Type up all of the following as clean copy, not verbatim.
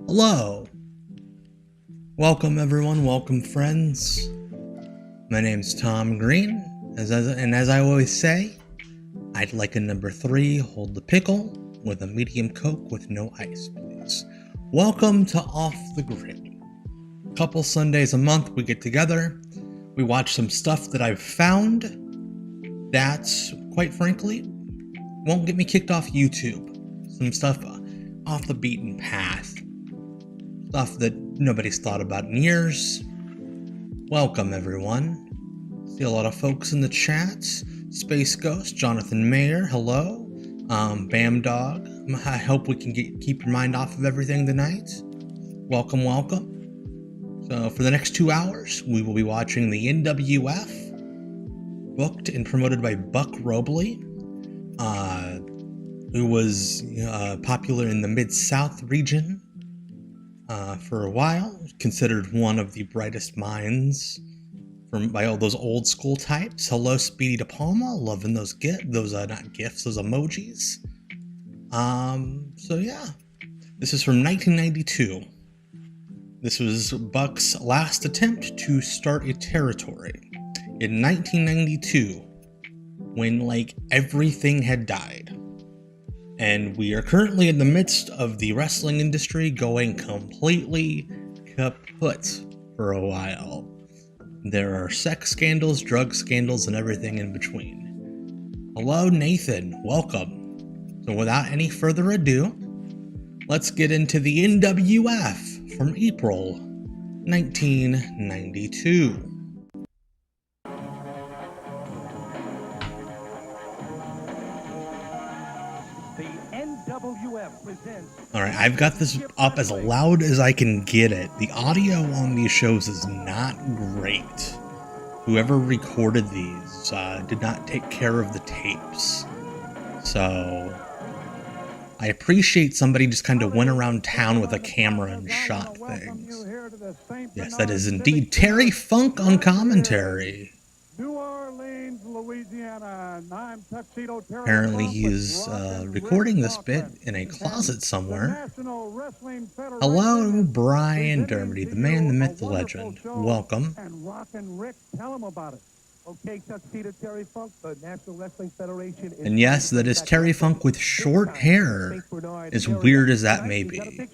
Hello. Welcome everyone, welcome friends. My name's Tom Green, as I always say, I'd like a number 3, hold the pickle, with a medium Coke with no ice, please. Welcome to Off the Grid. A couple Sundays a month we get together, we watch some stuff that I've found that, quite frankly, won't get me kicked off YouTube. Some stuff off the beaten path. Stuff that nobody's thought about in years. Welcome everyone. See a lot of folks in the chat. Space Ghost, Jonathan Mayer, hello. Bam Dog, I hope we can keep your mind off of everything tonight. Welcome, welcome. So for the next 2 hours, we will be watching the NWF, booked and promoted by Buck Robley, who was popular in the Mid-South region for a while, considered one of the brightest minds by all those old school types. Hello, Speedy De Palma, loving those not gifs, those emojis. So yeah, this is from 1992. This was Buck's last attempt to start a territory in 1992, when like everything had died. And we are currently in the midst of the wrestling industry going completely kaput for a while. There are sex scandals, drug scandals, and everything in between. Hello, Nathan. Welcome. So without any further ado, let's get into the NWF from April 1992. Alright, I've got this up as loud as I can get it. The audio on these shows is not great. Whoever recorded these did not take care of the tapes. So I appreciate somebody just kind of went around town with a camera and shot things. Yes, that is indeed Terry Funk on commentary. Louisiana. Apparently he's recording this bit in a closet somewhere. Hello, Brian Dermody, the man, the myth, the legend. Welcome. And yes, that is Terry Funk with short hair, as weird as that may be.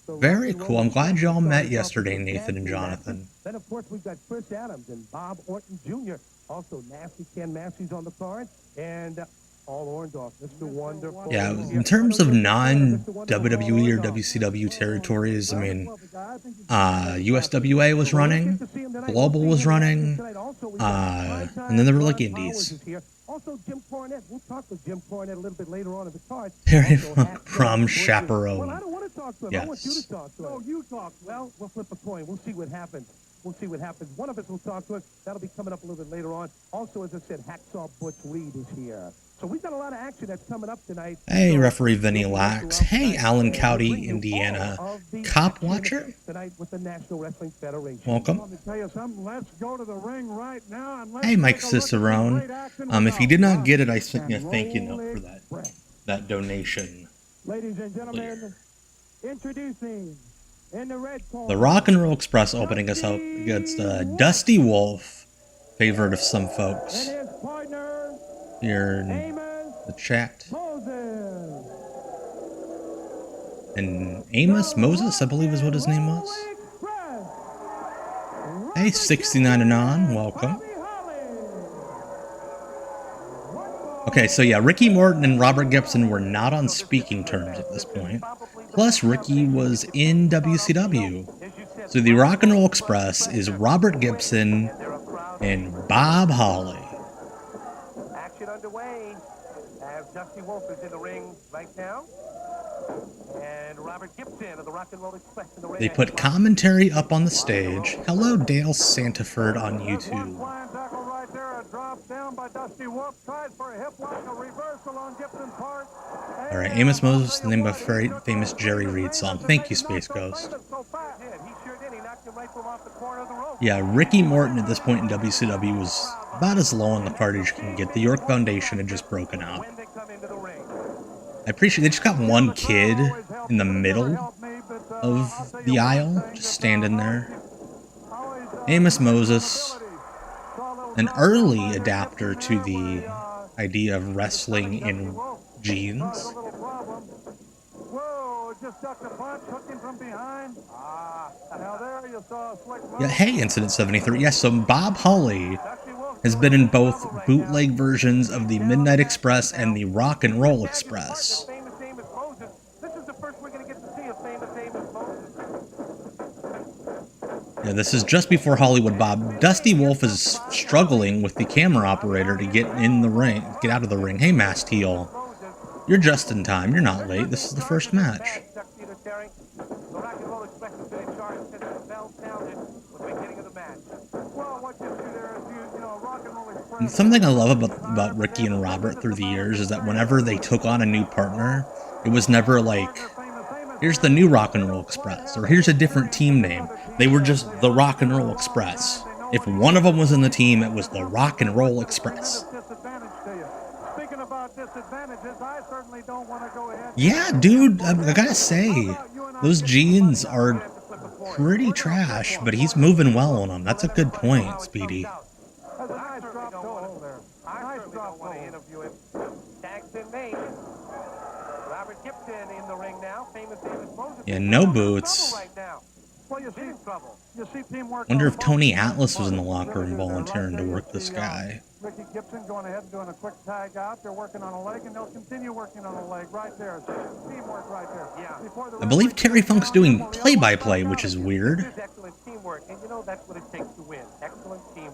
Very cool. I'm glad y'all met yesterday, Nathan and Jonathan. Then, of course, we've got Chris Adams and Bob Orton Jr. Also, Massie's on the card. And Paul Orndorff, Mr. Wonderful. Yeah, in terms of non-WWE or WCW territories, I mean, USWA was running, Global was running, and then there were like indies. Also, Jim Cornette. We'll talk with Jim Cornette a little bit later on in the card. Terry Funk, prom chaperone. Well, I don't want to talk to him. Yes. I want you to talk to him. No, you talk. Well, we'll flip a coin. We'll see what happens. We'll see what happens. One of us will talk to him. That'll be coming up a little bit later on. Also, as I said, Hacksaw Butch Reed is here. So we've got a lot of action that's coming up tonight. Hey, referee Vinny Lax. Hey, Allen County, Indiana. Cop Watcher. Tonight with the National Wrestling Federation. Welcome. Let me tell you something. Let's go to the ring right now. And hey, Mike Cicerone. If you did not get it, I sent you a thank you note for that donation. Ladies and gentlemen, introducing in the red corner, the Rock and Roll Express opening us up against Dusty Wolf, favorite of some folks. Here in the chat. And Amos, Moses, I believe is what his name was. Hey, 69 and on, welcome. Okay, so yeah, Ricky Morton and Robert Gibson were not on speaking terms at this point. Plus, Ricky was in WCW So the Rock and Roll Express is Robert Gibson and Bob Holly. Action underway as Dusty Wolf is in the ring right now. And Robert Gibson of the Rock and Roll Express in the ring. They put commentary up on the stage. Hello, Dale Santaford on YouTube. Alright, Amos Moses, the name of a very famous Jerry Reed song. Thank you, Space Ghost. Yeah, Ricky Morton at this point in WCW was about as low on the card as you can get. The York Foundation had just broken out. I appreciate they just got one kid in the middle of the aisle, just standing there. Amos Moses, an early adapter to the idea of wrestling in jeans. Yeah, hey, Incident 73. Yes, so Bob Holly has been in both bootleg versions of the Midnight Express and the Rock and Roll Express. Yeah, this is just before Hollywood Bob. Dusty Wolf is struggling with the camera operator to get in the ring, get out of the ring. Hey, Masked Heel, you're just in time. You're not late. This is the first match. And something I love about Ricky and Robert through the years is that whenever they took on a new partner, it was never like, here's the new Rock and Roll Express, or here's a different team name. They were just the Rock and Roll Express. If one of them was in the team, it was the Rock and Roll Express. Yeah, dude, I gotta say, those jeans are pretty trash, but he's moving well on them. That's a good point, Speedy. Yeah, no boots. Wonder if Tony Atlas was in the locker room volunteering to work this guy. Ricky Gibson going ahead and doing a quick tag out. They're working on a leg, and they'll continue working on a leg right there. Teamwork right there. Yeah. I believe Terry Funk's doing play-by-play, which is weird.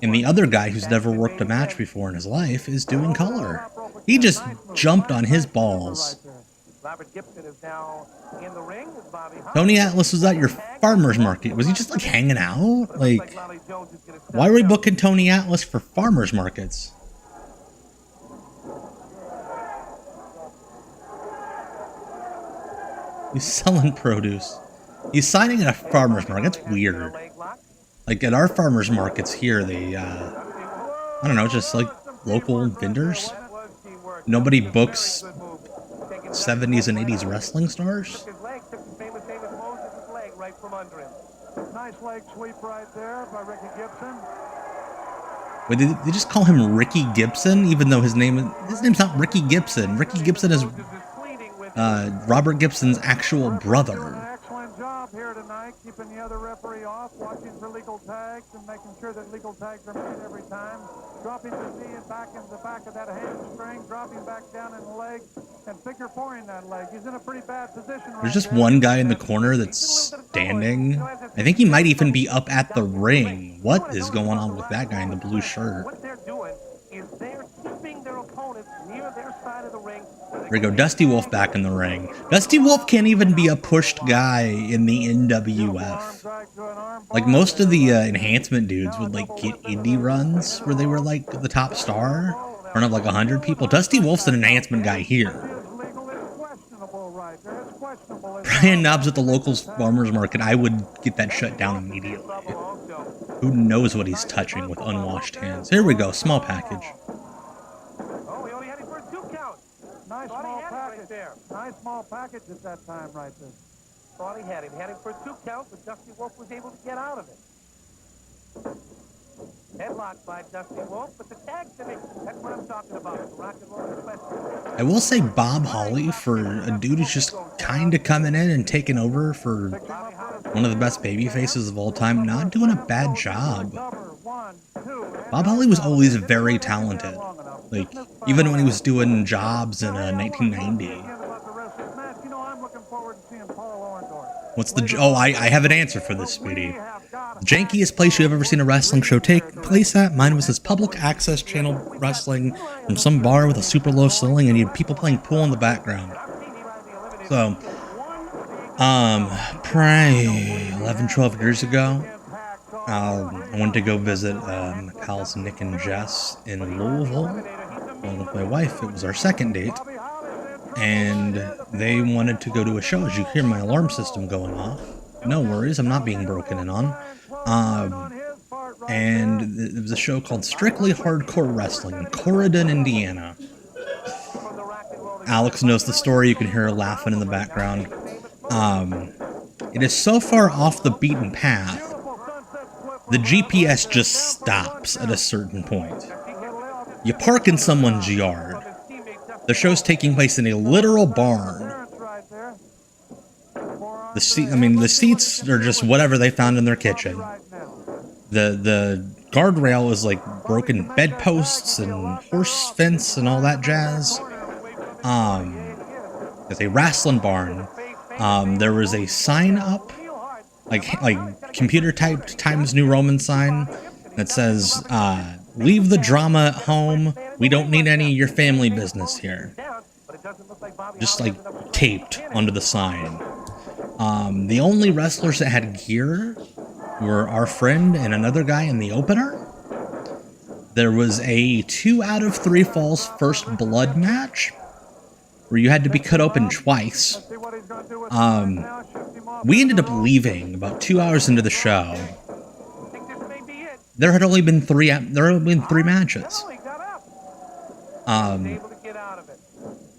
And the other guy who's never worked a match before in his life is doing color. He just jumped on his balls. Tony Atlas was at your farmer's market. Was he just like hanging out? Like, why are we booking Tony Atlas for farmer's markets? He's selling produce. He's signing at a farmer's market. That's weird. Like at our farmer's markets here, they, I don't know, just like local vendors. Nobody books 70s and 80s wrestling stars. Nice leg sweep right there by Ricky Gibson. Wait, did they just call him Ricky Gibson, even though his name's not Ricky Gibson. Ricky Gibson is Robert Gibson's actual brother. Excellent job here tonight, keeping the other referee off, watching for legal tags and making sure that legal tags are made every time. Dropping the knee and back into the back of that hamstring, dropping back down in the leg, and figure fouring that leg. He's in a pretty bad position right There's just one guy in the corner that's standing. I think he might even be up at the ring. What is going on with that guy in the blue shirt? What they're doing is they're keeping their opponents near their side of the ring. There we go, Dusty Wolf back in the ring. Dusty Wolf can't even be a pushed guy in the NWF. Like, most of the enhancement dudes would, like, get indie runs where they were, like, the top star. Front of, like, 100 people. Dusty Wolf's an enhancement guy here. Brian Knobs at the local farmer's market, I would get that shut down immediately. Who knows what he's touching with unwashed hands. Here we go, small package. Nice small package there. Nice small package at that time right there. Thought he had him. Had him for a 2 count, but Dusty Wolf was able to get out of it. Headlock by Dusty Wolf, but the tag finish, that's what I'm talking about. The Rock and Roll Express. I will say Bob Holly, for a dude who's just kind of coming in and taking over for one of the best baby faces of all time, not doing a bad job. Bob Holly was always very talented. Like, even when he was doing jobs in 1990. I'm looking forward to seeing Paul Orndorff. What's the... Oh, I have an answer for this, Speedy. The jankiest place you've ever seen a wrestling show take place at? Mine was this public access channel wrestling from some bar with a super low ceiling, and you had people playing pool in the background. So, probably 11, 12 years ago, I went to go visit my pals Nick and Jess in Louisville, along with my wife. It was our second date, and they wanted to go to a show. As you hear my alarm system going off, no worries, I'm not being broken in on. And it was a show called Strictly Hardcore Wrestling in Corydon, Indiana. Alex knows the story. You can hear her laughing in the background. It is so far off the beaten path, the GPS just stops at a certain point. You park in someone's yard. The show's taking place in a literal barn. The seats are just whatever they found in their kitchen. The guardrail is like broken bedposts and horse fence and all that jazz. It's a wrestling barn. There was a sign up, like computer typed Times New Roman sign that says, "Leave the drama at home. We don't need any of your family business here." Just like taped onto the sign. The only wrestlers that had gear were our friend and another guy in the opener. There was a 2 out of 3 falls first blood match where you had to be cut open twice. We ended up leaving about 2 hours into the show. There had only been three matches.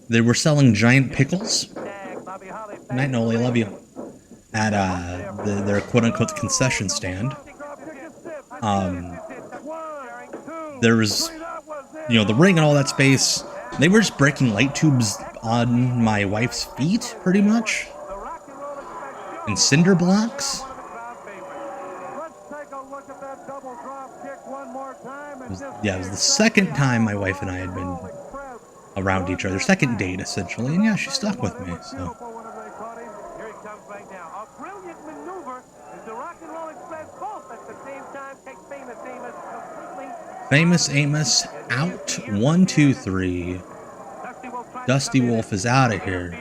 They were selling giant pickles. Night Noli, love you. At their quote-unquote concession stand. There was, the ring and all that space. They were just breaking light tubes on my wife's feet, pretty much. And cinder blocks. It was the second time my wife and I had been around each other. Second date, essentially. And yeah, she stuck with me, so... Famous Amos out. 1, 2, 3. Dusty Wolf is out of here.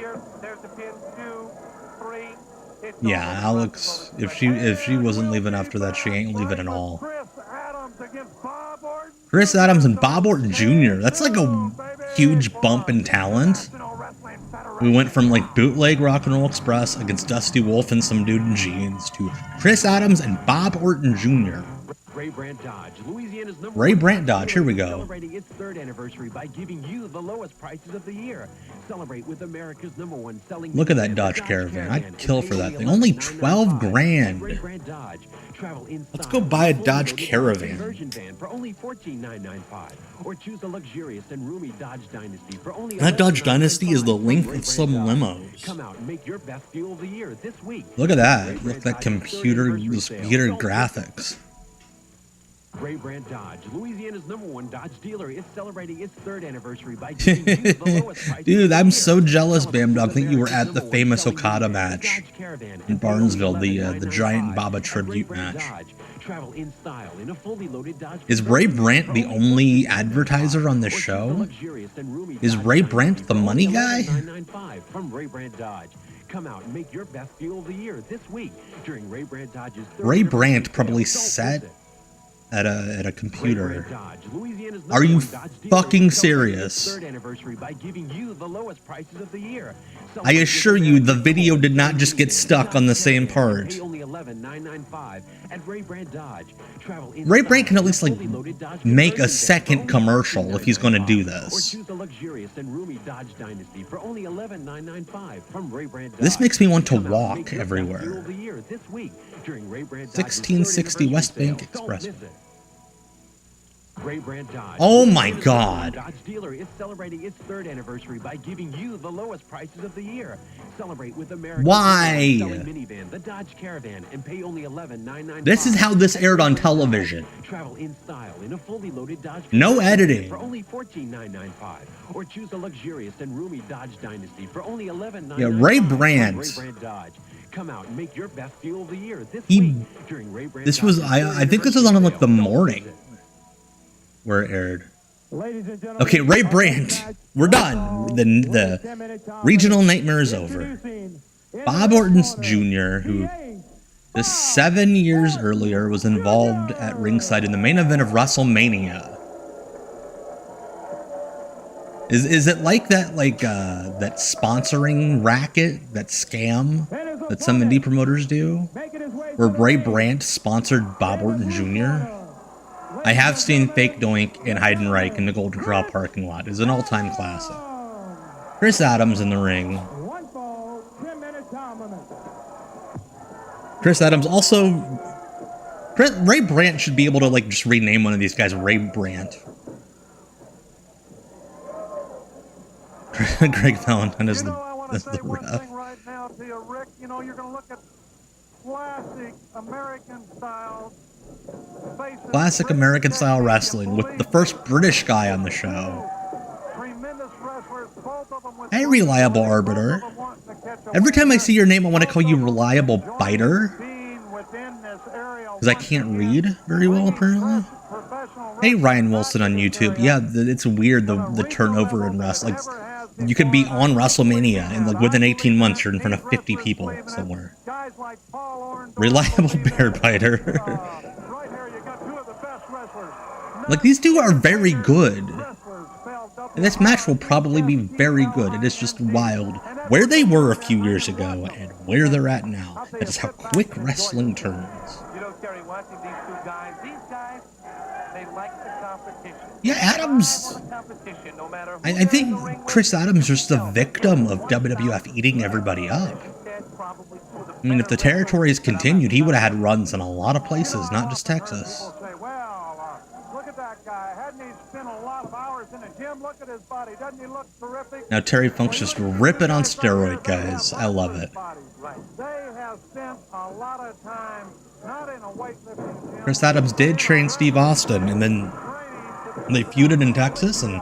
Yeah, Alex, if she wasn't leaving after that, she ain't leaving at all. Chris Adams and Bob Orton Jr. That's like a huge bump in talent. We went from like bootleg Rock and Roll Express against Dusty Wolf and some dude in jeans to Chris Adams and Bob Orton Jr. Ray Brandt Dodge, Louisiana's number Ray Brandt Dodge, here we go. Celebrating its 3rd anniversary by giving you the lowest prices of the year. Celebrate with America's #1 selling. Look at that Dodge Caravan. I'd kill for that thing. Only 12 grand. Let's go buy a Dodge Caravan. For only $14,995. Or choose a luxurious and roomy Dodge Dynasty for only. That Dodge Dynasty is the length of some limos. Come out and make your best deal of the year this week. Look at that. Look at that computer graphics. Ray Brandt Dodge, Louisiana's #1 Dodge dealer, is celebrating its 3rd anniversary by giving you the lowest prices. Dude, I'm so jealous, Bam Dog. I think you were at the famous Okada match in Barnesville, the Giant Baba tribute match. Is Ray Brandt the only advertiser on this show? Is Ray Brandt the money guy? From Ray Brandt Dodge. Come out and make your best deal of the year this week during Ray Brandt Dodge's. Ray Brandt probably sat at a computer. Are you fucking serious? I assure you, the video did not just get stuck on the same part. Ray Brandt can at least like make a second commercial if he's going to do this. This makes me want to walk everywhere. 1660 West Bank Expressway. Oh my God! Dodge dealer is celebrating its 3rd anniversary by giving you the lowest prices of the year. Celebrate with America's Why? Minivan, the Dodge Caravan, and pay only $11,995. This is how this aired on television. Travel in style in a fully loaded Dodge. No editing. For only $14,995, or choose a luxurious and roomy Dodge Dynasty for only $11,995. Yeah, Ray Brandt. Ray Brandt Dodge. Come out and make your best deal of the year this He- week during Ray Brand This was, I think this was on like the morning where it aired. Ladies and gentlemen, Okay, Ray Brandt, we're done. The regional nightmare is over. Bob Orton Jr., who just 7 years earlier was involved at ringside in the main event of WrestleMania. Is it like that, that sponsoring racket, that scam that some indie promoters do, where Ray Brandt sponsored Bob Orton Jr.? I have seen Fake Doink and Heidenreich in the Golden Corral parking lot. It's an all-time classic. Chris Adams in the ring. Chris Adams also... Ray Brandt should be able to, just rename one of these guys Ray Brandt. Greg Valentine is the ref. Right now to you, Rick, you're going to look at classic American style Wrestling with the first British guy on the show. Hey, Reliable Arbiter. Every time I see your name, I want to call you Reliable Biter. Because I can't read very well, apparently. Hey, Ryan Wilson on YouTube. Yeah, it's weird, the turnover in wrestling. You could be on WrestleMania, and within 18 months, you're in front of 50 people somewhere. Reliable Bear Biter. These two are very good. And this match will probably be very good. It is just wild where they were a few years ago and where they're at now. That is how quick wrestling turns. Yeah, Adams. I think Chris Adams is just a victim of WWF eating everybody up. I mean, if the territory has continued, he would have had runs in a lot of places, not just Texas. Now Terry Funk's just ripping on steroid, guys. I love it. Chris Adams did train Steve Austin, and then they feuded in Texas, and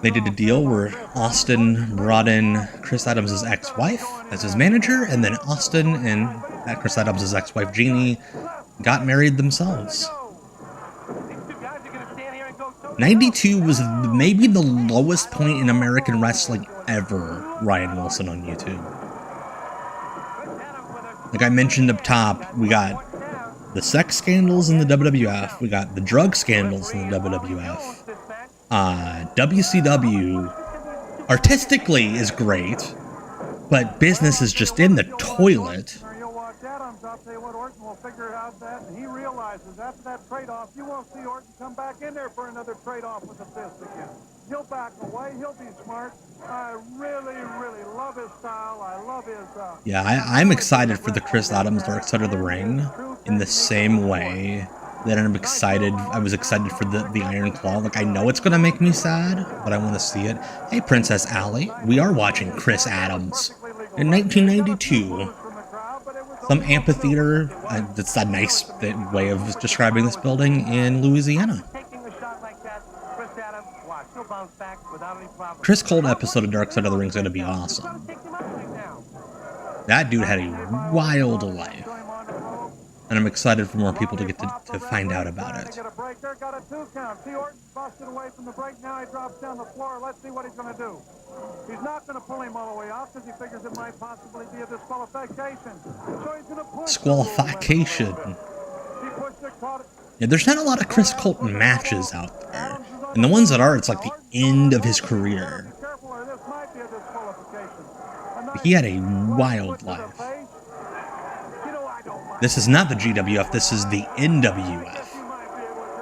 they did a deal where Austin brought in Chris Adams' ex-wife as his manager, and then Austin and Chris Adams' ex-wife Jeannie got married themselves. 92 was maybe the lowest point in American wrestling ever, Ryan Wilson on YouTube. Like I mentioned up top, we got the sex scandals in the WWF, we got the drug scandals in the WWF. WCW artistically is great, but business is just in the toilet. I'll tell you what, Orton will figure out that, and he realizes after that trade-off, you won't see Orton come back in there for another trade-off with the fist again. He'll back away. He'll be smart. I really, really love his style. I love his... Yeah, I'm excited for the Chris Adams Dark Side of the Ring in the same way that I was excited for the Iron Claw. I know it's going to make me sad, but I want to see it. Hey, Princess Allie, we are watching Chris Adams in 1992. Some amphitheater, that's a nice way of describing this building, in Louisiana. Chris Cold episode of Dark Side of the Ring is going to be awesome. That dude had a wild life. And I'm excited for more people to get to find out about it. He's not going to pull him all the way off because he figures it might possibly be a disqualification. So he's going to push disqualification. Yeah, there's not a lot of Chris Colton matches out there. And the ones that are, it's like the end of his career. He had a wild life. This is not the GWF, this is the NWF.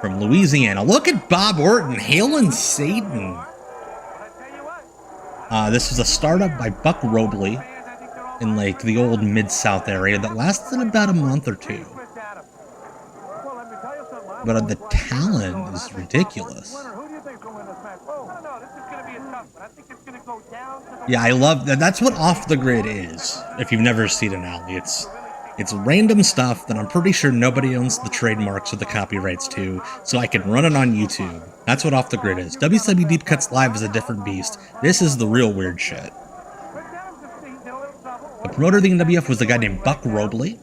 From Louisiana. Look at Bob Orton hailing Satan. This was a startup by Buck Robley in the old Mid-South area that lasted about a month or two. But the talent is ridiculous. Yeah, I love that. That's what Off the Grid is. If you've never seen an alley, it's random stuff that I'm pretty sure nobody owns the trademarks or the copyrights to, so I can run it on YouTube. That's what Off the Grid is. WCW Deep Cuts Live is a different beast. This is the real weird shit. The promoter of the NWF was a guy named Buck Robley,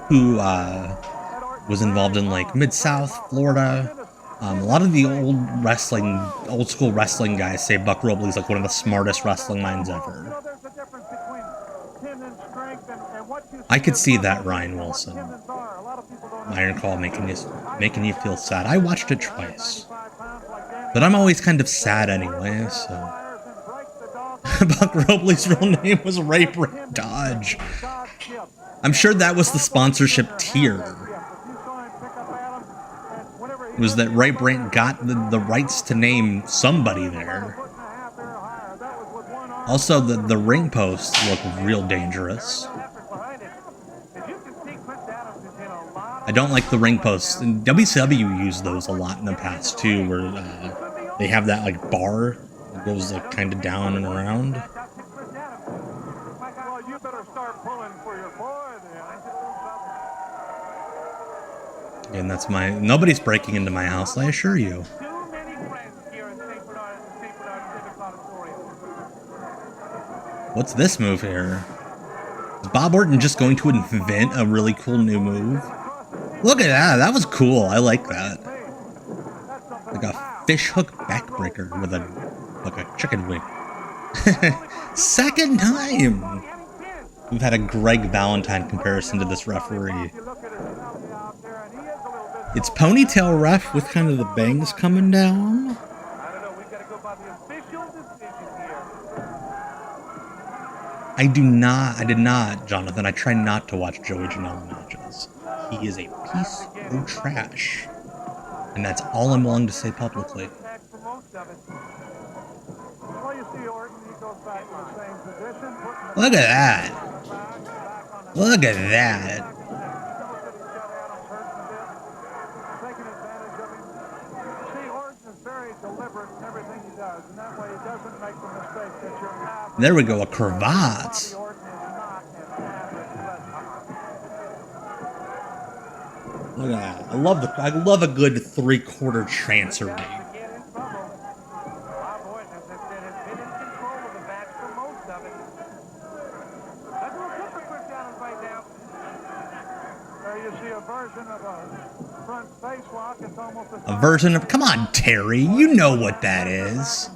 who was involved in like Mid-South, Florida. A lot of the old school wrestling guys say Buck Robley's like one of the smartest wrestling minds ever. I could see that, Ryan Wilson. Iron Claw making you feel sad. I watched it twice, but I'm always kind of sad anyway. So Buck Robley's real name was Ray Brant Dodge. I'm sure that was the sponsorship tier. Was that Ray Brant got the rights to name somebody there. Also, the ring posts look real dangerous. I don't like the ring posts. And WCW used those a lot in the past too, where they have that like bar that goes like kind of down and around. Well, you better start pulling for your boy then. And that's nobody's breaking into my house, I assure you. What's this move here? Is Bob Orton just going to invent a really cool new move? Look at that, that was cool, I like that. Like a fish hook backbreaker with like a chicken wing. Second time! We've had a Greg Valentine comparison to this referee. It's ponytail ref with kind of the bangs coming down. I did not, Jonathan. I try not to watch Joey Janela matches. He is a piece of trash. And that's all I'm willing to say publicly. Look at that. Look at that. There we go, a cravat. Look at that. I love a good 3/4 chancery. A version of, come on, Terry, you know what that is.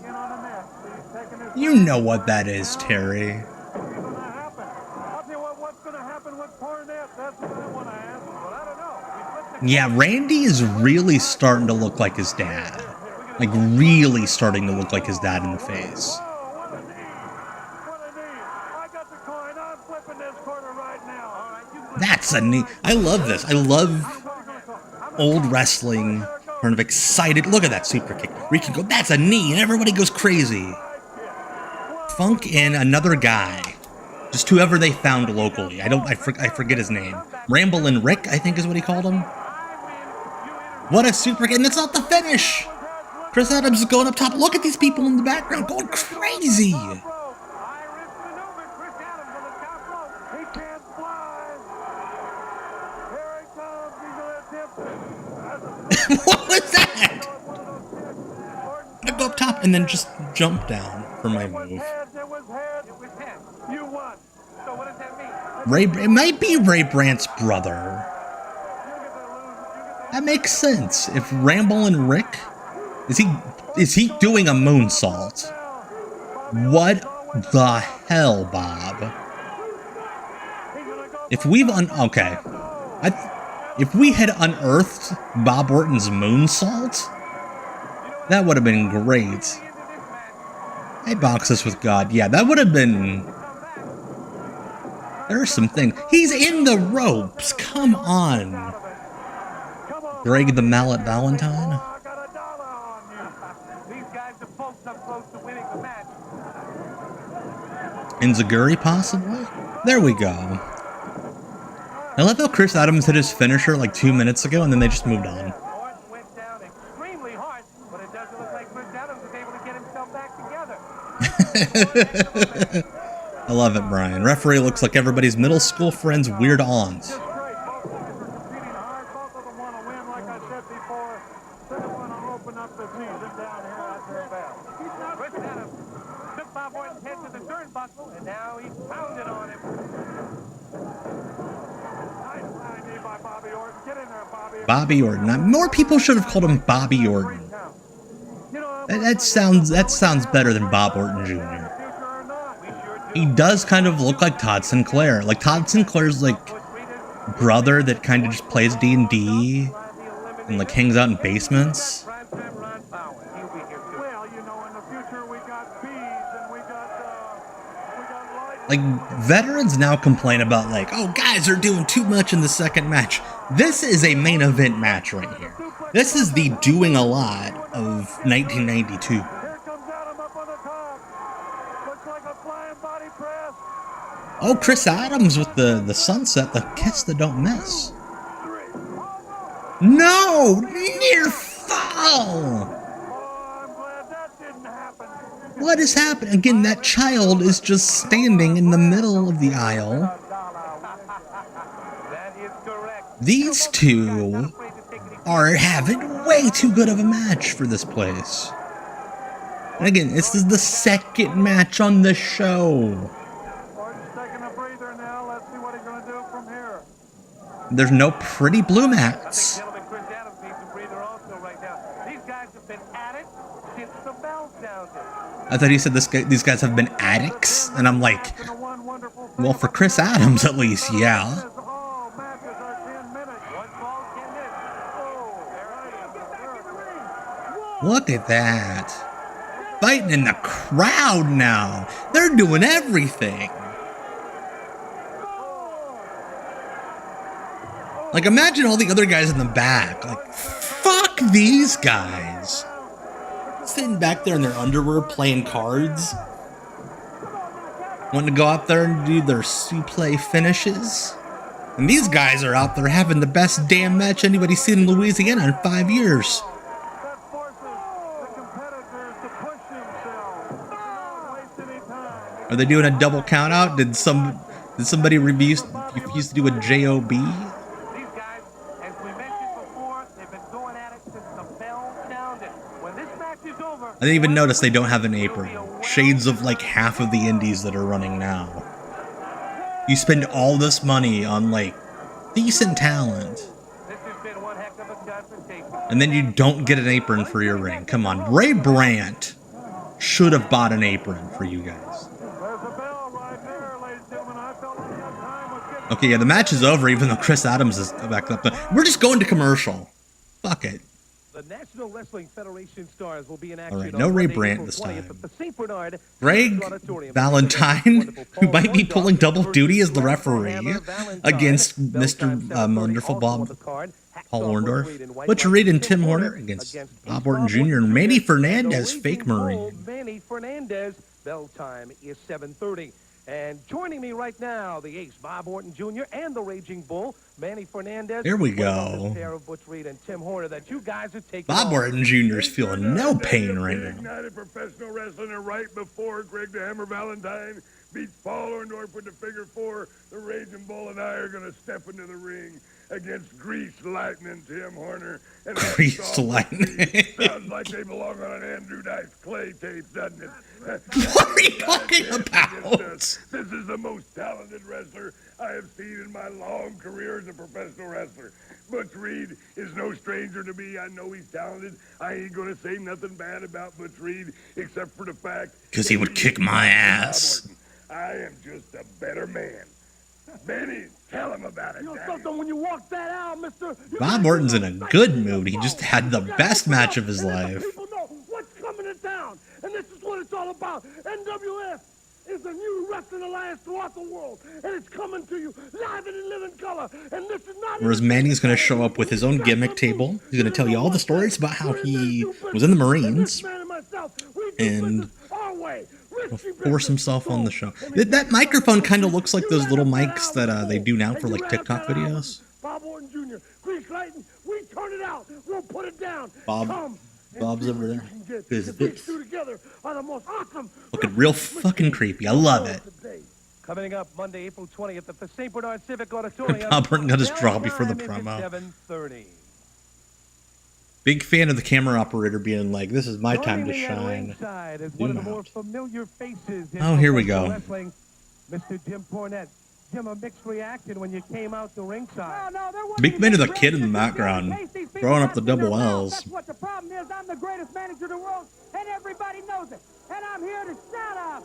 You know what that is, Terry. Yeah, Randy is really starting to look like his dad. Like, really starting to look like his dad in the face. That's a neat... I love this. I love old wrestling, kind of excited. Look at that super kick. Where you can go, that's a knee, and everybody goes crazy. Funk and another guy. Just whoever they found locally. I forget his name. Ramblin' Rick, I think is what he called him. What a super kick, and it's not the finish. Chris Adams is going up top. Look at these people in the background going crazy. What was that? I go up top and then just jump down for my move. It might be Ray Brant's brother. That makes sense. If Ramblin' Rick, is he doing a moonsault? What the hell, Bob? If we've if we had unearthed Bob Orton's moonsault, that would have been great. I box this with God. Yeah, that would have been... There are some things. He's in the ropes. Come on. Greg the Mallet Valentine. Enziguri, possibly? There we go. I love how Chris Adams hit his finisher like 2 minutes ago, and then they just moved on. I love it, Brian. Referee looks like everybody's middle school friend's weird aunt. Bob Orton's head to the turnbuckle, and now he's pounding on him. Nice knee by Bobby Orton. Get in there, Bobby. Bobby Orton. Now, more people should have called him Bobby Orton. That sounds better than Bob Orton Jr. He does kind of look like Todd Sinclair. Like Todd Sinclair's like brother that kind of just plays D&D and like hangs out in basements. Like, veterans now complain about, like, oh, guys are doing too much in the second match. This is a main event match right here. This is the doing a lot of 1992. Oh, Chris Adams with the sunset, the kiss that don't miss. No! Near fall! What is happening? Again, that child is just standing in the middle of the aisle. These two are having way too good of a match for this place. And again, this is the second match on the show. There's no pretty blue mats. I thought he said these guys have been addicts, and I'm like, well, for Chris Adams at least, yeah. Look at that. Fighting in the crowd now. They're doing everything. Like, imagine all the other guys in the back. Like, fuck these guys. Sitting back there in their underwear playing cards. Wanting to go out there and do their suplex finishes. And these guys are out there having the best damn match anybody's seen in Louisiana in 5 years. Are they doing a double count out? Did somebody refuse to do a JOB? I didn't even notice they don't have an apron. Shades of like half of the indies that are running now. You spend all this money on like decent talent, and then you don't get an apron for your ring. Come on, Ray Brandt should have bought an apron for you guys. Okay, yeah, the match is over even though Chris Adams is back up. We're just going to commercial. Fuck it. The National Wrestling Federation stars will be in action. All right, no Ray Brandt this time. Greg Valentine, who might be pulling double duty as the referee against Mr. Wonderful Bob Paul Orndorff. Butch Reed and Tim Horner against Bob Orton Jr. and Manny Fernandez, fake Marine. Manny Fernandez, bell time is 7:30. And joining me right now, the ace, Bob Orton Jr. and the Raging Bull, Manny Fernandez. There we go. Pair of Butch Reed and Tim Horner that you guys are taking. Bob Orton Jr. is feeling no pain right now. Ignited professional wrestling, and right before Greg the Hammer Valentine beats Paul Orndorff with the figure four, the Raging Bull and I are going to step into the ring against Grease Lightning Tim Horner. And Grease Lightning. Sounds like they belong on an Andrew Dice Clay tape, doesn't it? What are you talking about? This is the most talented wrestler I have seen in my long career as a professional wrestler. Butch Reed is no stranger to me. I know he's talented. I ain't going to say nothing bad about Butch Reed except for the fact... because he would kick my ass. I am just a better man. Benny, tell him about it, You know something, when you walk that out, mister... Bob Orton's in a good mood. He just had the best match of his life. People know what's coming to town, and this is what it's all about. NWF is the new wrestling alliance throughout the world, and it's coming to you live and in living color. And this is not... Whereas Manny's going to show up with his own gimmick table. He's going to tell you all the stories about how he was in the Marines and force himself on the show. That microphone kind of looks like those little mics that they do now for like TikTok videos. Bob Orton Jr., Grease Lightning, we turn it out. We'll put it down. Bob's over there. These two together are the most awesome. Looking real fucking creepy. I love it. Coming up Monday, April 20th at the St. Bernard Civic Auditorium. Bob Orton got his draw before the promo. 7:30. Big fan of the camera operator being like, "This is my time to Joining me at shine." ringside is one of the more familiar faces in Oh, here we go. wrestling, Mr. Jim Cornette. Jim, a mixed reaction when you came out to ringside. Big fan of the kid in the background, throwing up the double L's. That's what the problem is. I'm the greatest manager in the world, and everybody knows it. And I'm here to shout out.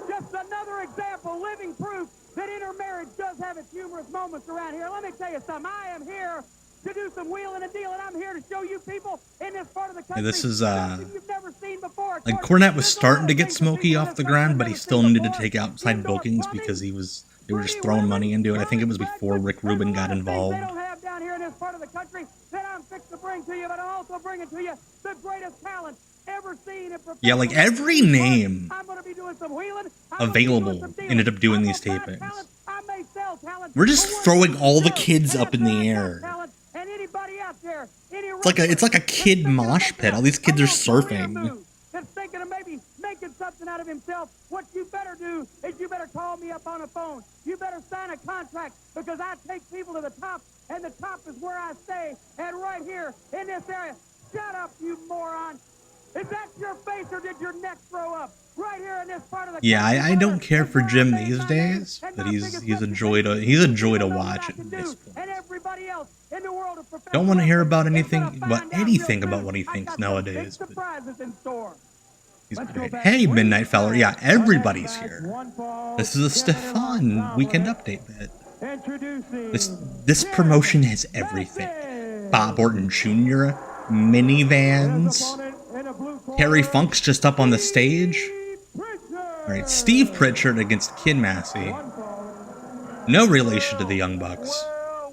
Just another example, living proof that intermarriage does have its humorous moments around here. Let me tell you something. I am here to do some wheeling and dealing. I'm here to show you people in this part of the country. Yeah, this is something you've never seen before. like Cornette was starting to get Smokey off the ground, but he still needed to take outside bookings because they were just throwing money into it. I think it was before Rick Rubin got involved. They don't have down here in this part of the country that I'm fixed to bring to you, but I'm also bringing to you the greatest talent ever seen in professional. Yeah, like every name I'm gonna be doing some wheeling. available ended up doing these tapings. We're just throwing all the kids up in the air. It's like a kid mosh pit. All these kids are surfing. That's thinking of maybe making something out of himself. What you better do is you better call me up on the phone. You better sign a contract because I take people to the top, and the top is where I stay. And right here in this area, shut up, you moron. Is that your face or did your neck throw up? Right here in this part of the Yeah, I don't care for Jim these days, but he's a joy to watch at this point. Don't want to hear about anything about what he thinks nowadays. But he's great. Hey, Midnight Feller. Yeah, everybody's here. This is a Stefan weekend update bit. This promotion has everything. Bob Orton Jr., minivans. Terry Funk's just up on the stage. Alright, Steve Pritchard against Kid Massie. No relation to the Young Bucks.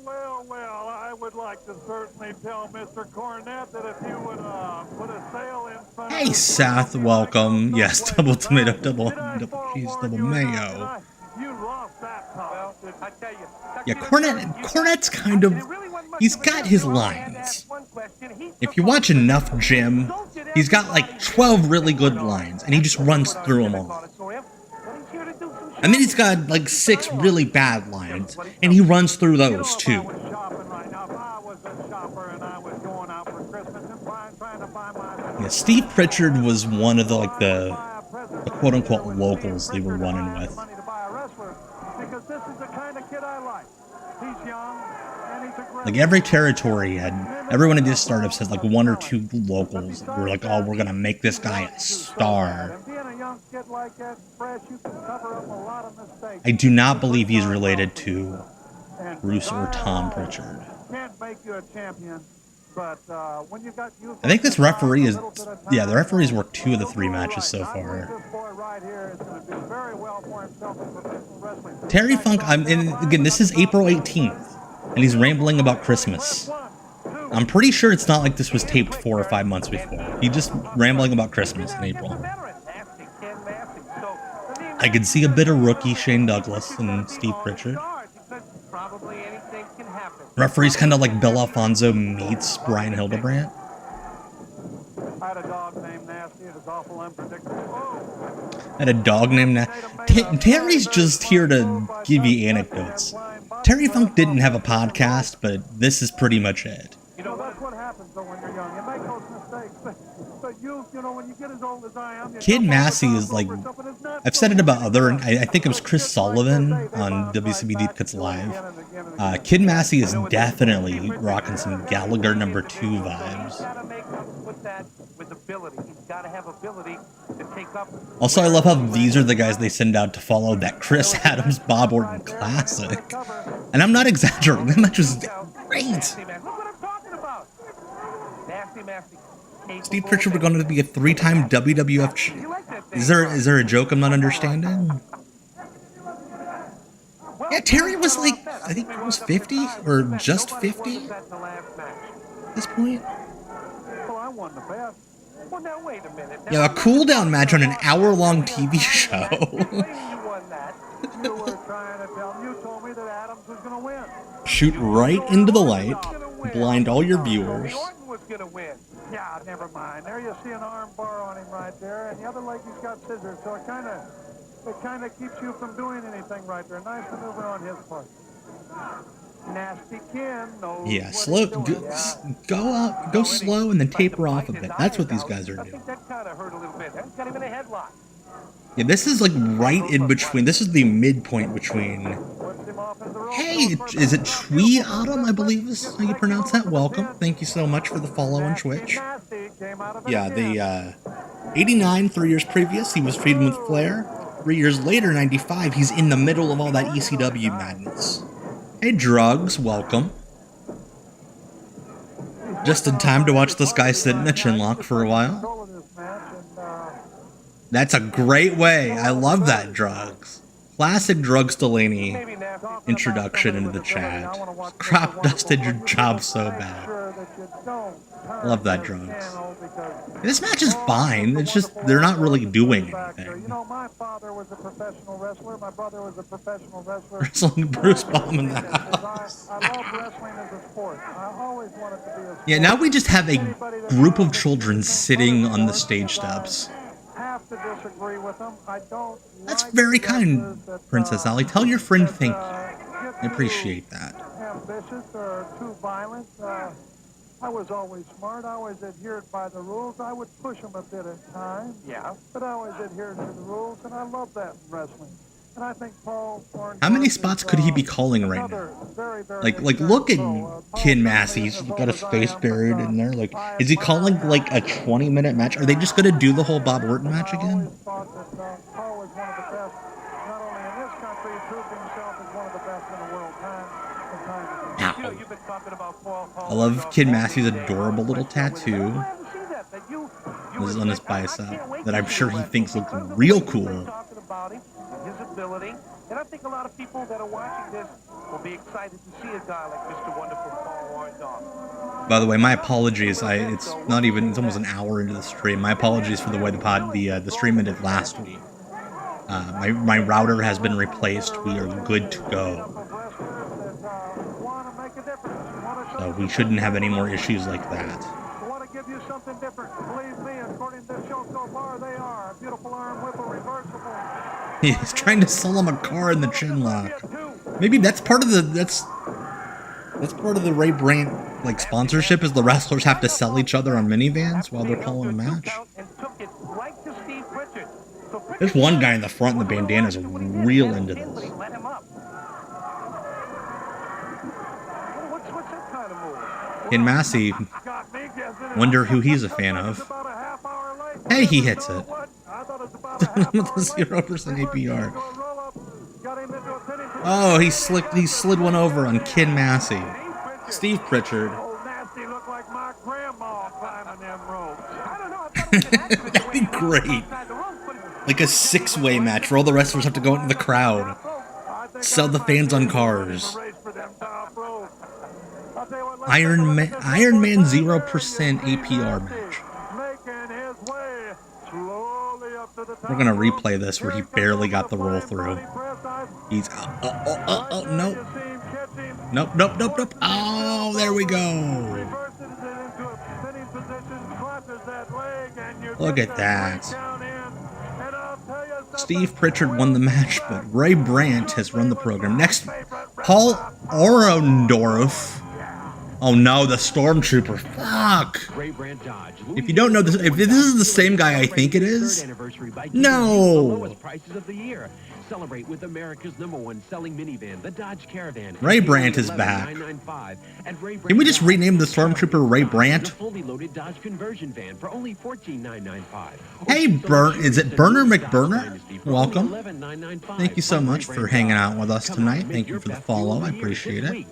Well, I would like to certainly tell Mr. Cornette that if you would put a sail in front Hey, Seth, welcome. Yes, double tomato, double cheese, double mayo. You lost that time. Yeah, Cornette's kind of... He's got his lines. If you watch enough Jim, he's got like 12 really good lines, and he just runs through them all. And then he's got like 6 really bad lines, and he runs through those too. Yeah, Steve Pritchard was one of the quote-unquote locals they were running with. Like every territory every one of these startups has like 1 or 2 locals that were like, oh, we're gonna make this guy a star. I do not believe he's related to Bruce or Tom Pritchard. I think this referee is, yeah, the referees worked 2 of the 3 matches so far. Terry Funk, and again, this is April 18th. And he's rambling about Christmas. I'm pretty sure it's not like this was taped 4 or 5 months before. He's just rambling about Christmas in April. I could see a bit of rookie Shane Douglas and Steve Pritchard. Referee's kind of like Bill Alfonso meets Brian Hildebrandt. I had a dog named Nasty. It was awful unpredictable. Had a dog named Nasty. Terry's just here to give you anecdotes. Terry Funk didn't have a podcast, but this is pretty much it. You know, that's what happens though when you're young. You make those mistakes. But you know, when you get as old as I am... Kid Massie is like... I've said it about other... I think it was Chris Sullivan on WCB Deep Cuts Live. Kid Massie is definitely rocking some Gallagher #2 vibes. Also, I love how these are the guys they send out to follow that Chris Adams Bob Orton classic. And I'm not exaggerating, that match was great. Steve Pritchard were going to be a 3-time WWF Is there a joke I'm not understanding? Yeah, Terry was like, I think he was 50 or just 50 at this point. Yeah, a cool down match on an hour-long TV show. Shoot right into the light, blind all your viewers. Yeah, never mind. There you see an arm bar on him right there, and the other leg he's got scissors, so it kind of keeps you from doing anything right there. Nice maneuver on his part. Nasty Ken knows Yeah, what slow. he's doing. Go slow and then taper off a bit. That's what these guys are I doing. think that kind of hurt a little bit. He's got him in a headlock. Yeah, this is like right in between. This is the midpoint between. Hey, is it Twee Autumn? I believe is how you pronounce that. Welcome. Thank you so much for the follow on Twitch. Yeah, the 89, 3 years previous, he was feeding with Flair. 3 years later, 95, he's in the middle of all that ECW madness. Hey, Drugs, welcome. Just in time to watch this guy sit in a chinlock for a while. That's a great way. I love that, Drugs. Classic Drugs Delaney introduction into the chat. Crop dusted your job so bad. Love that, Drugs. This match is fine. It's just they're not really doing anything. You know, my father was a professional wrestler. My brother was a professional wrestler. Wrestling Bruce Baum in the house. I love wrestling as a sport. I always wanted to be a sport. Yeah, now we just have a group of children sitting on the stage steps. Have to disagree with them. I don't. That's very kind, Princess Ali. Tell your friend thank you. I appreciate that. Ambitious or too violent. I was always smart. I always adhered by the rules. I would push them a bit at times. Yeah. But I always adhered to the rules, and I love that in wrestling. And I think Paul Orndorff How many spots could he be calling right now? Like look at Ken Massie. He's got his face buried in there. Like, is he calling like a 20-minute match? Are they just gonna do the whole Bob Orton match again? Paul was one of the best, not only in this country, he proved himself as one of the best in the world. I love Kid Massey's adorable little tattoo. This is on his bicep that I'm sure he thinks looks real cool. His ability, and I think a lot of people that are watching this will be excited to see a guy like Mr. Wonderful Paul Orndorff. By the way, my apologies. It's almost an hour into the stream. My apologies for the way the stream ended last week. My router has been replaced. We are good to go. So we shouldn't have any more issues like that. I want to give you something different. Believe me, according to this show so far, they are a beautiful arm whip, a reversible. He's trying to sell him a car in the chinlock. Maybe that's part of the that's part of the Ray Brandt like sponsorship is the wrestlers have to sell each other on minivans while they're calling a match. There's one guy in the front in the bandana is real into this. In Massie, wonder who he's a fan of. Hey, he hits it. With the 0% APR. Oh, he slid one over on Kid Massie. Steve Pritchard. That'd be great. Like a six-way match where all the wrestlers have to go into the crowd. Sell the fans on cars. Iron Man 0% APR match. We're gonna replay this where he barely got the roll through. He's nope. Oh, there we go. Look at that. Steve Pritchard won the match, but Ray Brandt has run the program. Next, Paul Orndorff. Oh no, the Stormtrooper. Fuck. If you don't know this, if this is the same guy I think it is, no. Celebrate with America's #1 selling minivan, the Dodge Caravan. Ray Brandt is back. Can we just rename the Stormtrooper Ray Brandt? Fully loaded Dodge conversion van for only $14,995. Hey, is it Burner McBurner? Welcome. Thank you so much for hanging out with us tonight. Thank you for the follow. I appreciate it.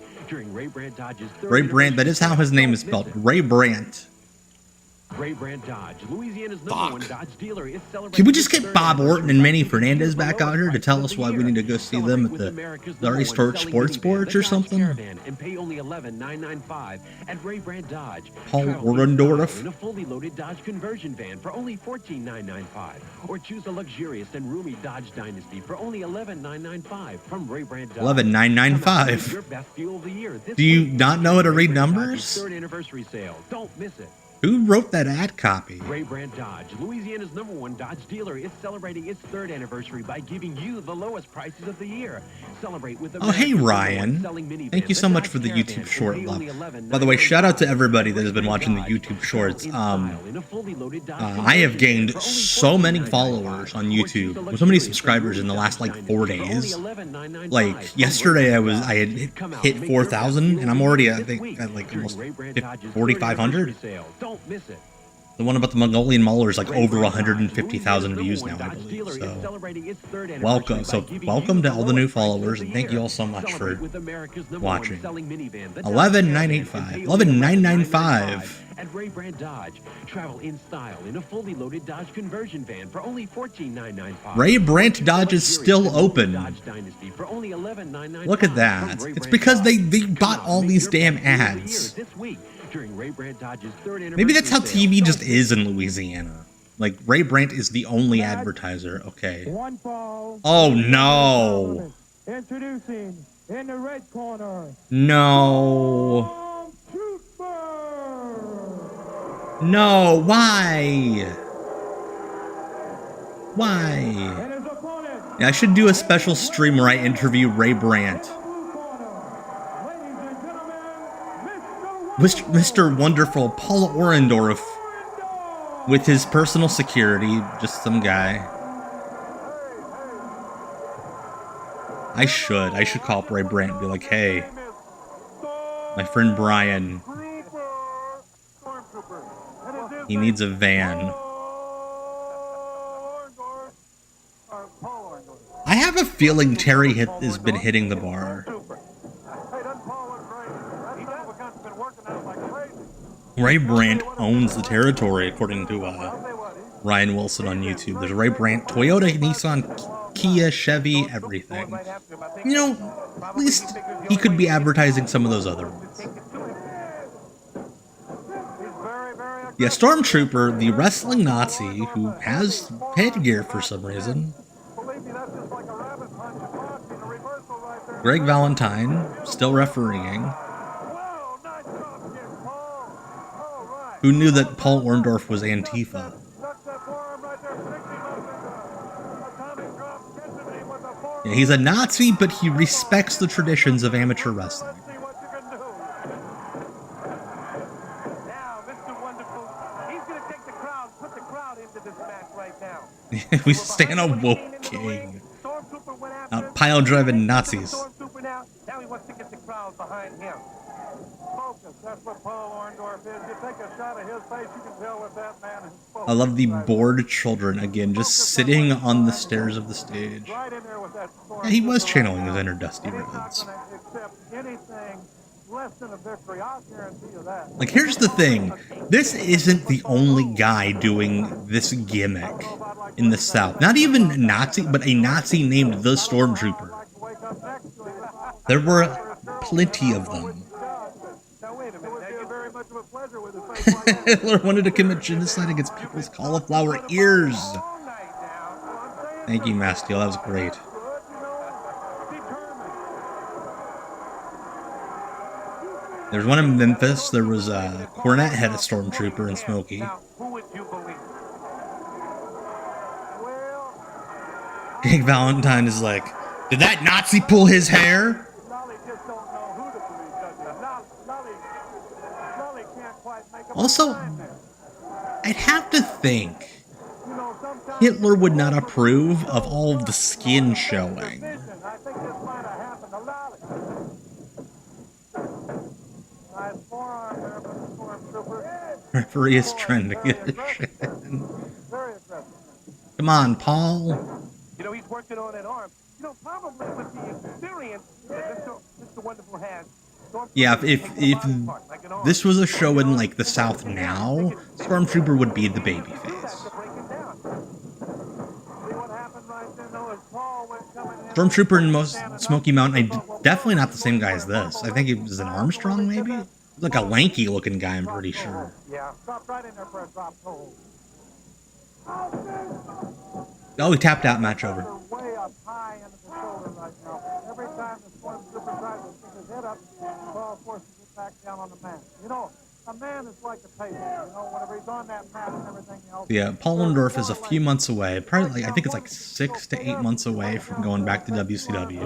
Ray Brandt, that is how his name is spelled. Ray Brandt. Ray Brandt Dodge, Louisiana's #1 Dodge dealer, is celebrating. Can we just get Bob Orton and Manny Fernandez back out here to tell us why we need to go see them at the Larry Storch Sports Boards or something? And pay only $11,995 at Ray Brandt Dodge. Paul Orndorff. In a fully loaded Dodge conversion van for only $14,995, or choose a luxurious and roomy Dodge Dynasty for only $11,995 from Ray Brandt Dodge. $11,995. Do you not know how to read numbers? Third anniversary sale. Don't miss it. Who wrote that ad copy? Ray Brandt Dodge, Louisiana's #1 Dodge dealer, is celebrating its 3rd anniversary by giving you the lowest prices of the year. Celebrate with the Oh, hey, Ryan. Thank you so much for the YouTube short love. By the way, shout out to everybody that has been watching the YouTube shorts. I have gained so many followers on YouTube, so many subscribers in the last, like, 4 days. Like, yesterday I had hit 4,000, and I'm already, I think, at, like, almost 4,500. Don't miss it. The one about the Mongolian Mauler is like over 150,000 views now, I believe. So, welcome to all the new followers, and thank you all so much for watching. 11,995. At Ray Brandt Dodge, travel in style in a fully loaded Dodge conversion van for only $14,995. Ray Brandt Dodge is still open. Dodge Dynasty for only $11,995. Look at that. It's because they bought all these damn ads. Maybe that's how TV just is in Louisiana. Like, Ray Brandt is the only advertiser. Okay. Oh, no. Introducing in the red corner. No. No, why? Why? Yeah, I should do a special stream where I interview Ray Brandt. Mr. Wonderful Paul Orndorff with his personal security, just some guy. I should call up Ray Brandt and be like, hey, my friend Brian, he needs a van. I have a feeling Terry has been hitting the bar. Ray Brandt owns the territory, according to Ryan Wilson on YouTube. There's Ray Brandt, Toyota, Nissan, Kia, Chevy, everything. You know, at least he could be advertising some of those other ones. Yeah, Stormtrooper, the wrestling Nazi who has headgear for some reason. Greg Valentine, still refereeing. Who knew that Paul Orndorff was Antifa? Yeah, he's a Nazi, but he respects the traditions of amateur wrestling. We stand a woke king. Out pile driving Nazis. Now he wants to get the crowd behind him. Focus, that's what Paul Orndorff is. You take a shot of his face, you can tell what that man is focused. I love the bored children, again, just sitting on the stairs of the stage. Right in there with that Yeah, he was channeling his inner Dusty Rhodes. Anything less than a victory, I'll guarantee you that. Like, here's the thing. This isn't the only guy doing this gimmick in the South. Not even a Nazi, but a Nazi named the Stormtrooper. There were plenty of them. Hitler wanted to commit genocide against people's cauliflower ears. Thank you, Mastie. That was great. There's one in Memphis. There was Cornette had a Stormtrooper and Smokey. Greg Valentine is like, did that Nazi pull his hair? Also, I'd have to think Hitler would not approve of all of the skin showing. Referee is trying to get his shit in. Come on, Paul. You know, he's working on that arm. You know, probably with the experience that Mr. Wonderful has. Yeah, if this was a show in, like, the South now, Stormtrooper would be the babyface. Stormtrooper and most Smoky Mountain, definitely not the same guy as this. I think it was an Armstrong, maybe? Like a lanky-looking guy, I'm pretty sure. Yeah, drop right in there for a drop hold. Oh, he tapped out, match over. Way up high into the shoulder right now. Every time the Stormtrooper tries to stick his head up, Paul forces it back down on the mat. You know, A man is like a paper, whenever he's on that mat and everything else. Yeah, Paul Orndorff is a few months away. Probably, I think it's like 6 to 8 months away from going back to WCW.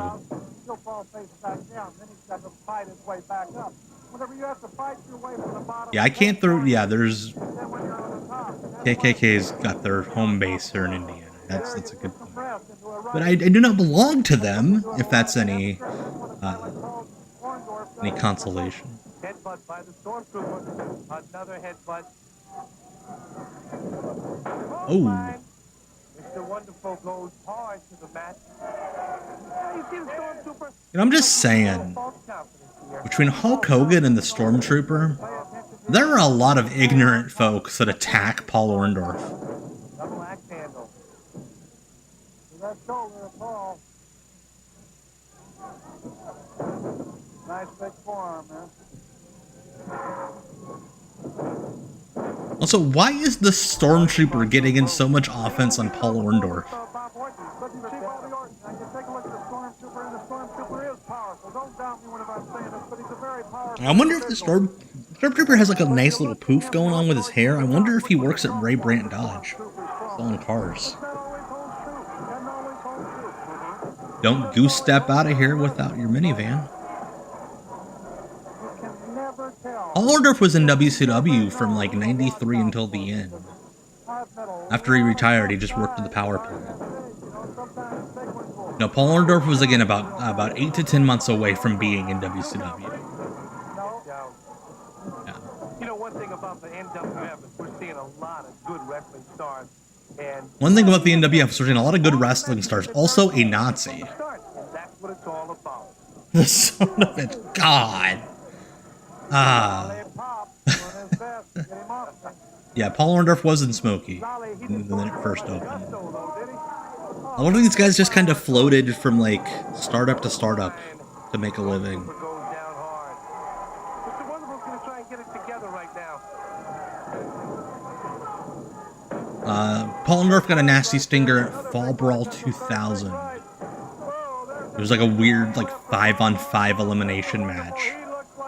He'll fall face back down, then he's got to fight his way back up. Whenever you have to fight your way from the bottom. Yeah, I can't throw. Yeah, there's KKK's got their home base here in Indiana. That's a good point. But I do not belong to them, if that's any consolation. Headbutt by the Stormtrooper. Another headbutt. Oh. Mr. Wonderful goes hard to the mat. You see the Stormtrooper? I'm just saying, between Hulk Hogan and the Stormtrooper, there are a lot of ignorant folks that attack Paul Orndorff. Double axe handle. That shoulder of Paul. Nice big forearm, man. Also, why is the Stormtrooper getting in so much offense on Paul Orndorff? Bob Orton. But you see Bobby Orton. Now you take a look at the Stormtrooper, and the Stormtrooper is powerful. Don't doubt me whenever I'm saying this, but he's a very powerful. I wonder if the Stormtrooper has like a nice little poof going on with his hair. I wonder if he works at Ray Brandt Dodge, selling cars. Don't goose step out of here without your minivan. Paul Orndorff was in WCW from like 93 until the end. After he retired, he just worked at the power plant. No, Paul Orndorff was again about 8 to 10 months away from being in WCW. Yeah. You know, one thing about the NWF is we're seeing a lot of good wrestling stars. And one thing about the NWF is we're seeing a lot of good wrestling stars. Also a Nazi. that's what it's all about. The son of it. God. Yeah, Paul Orndorff was in Smokey when it first opened. A lot of these guys just kind of floated from like startup to startup to make a living. Paul Orndorff got a nasty stinger at Fall Brawl 2000. It was like a weird like 5-on-5 elimination match.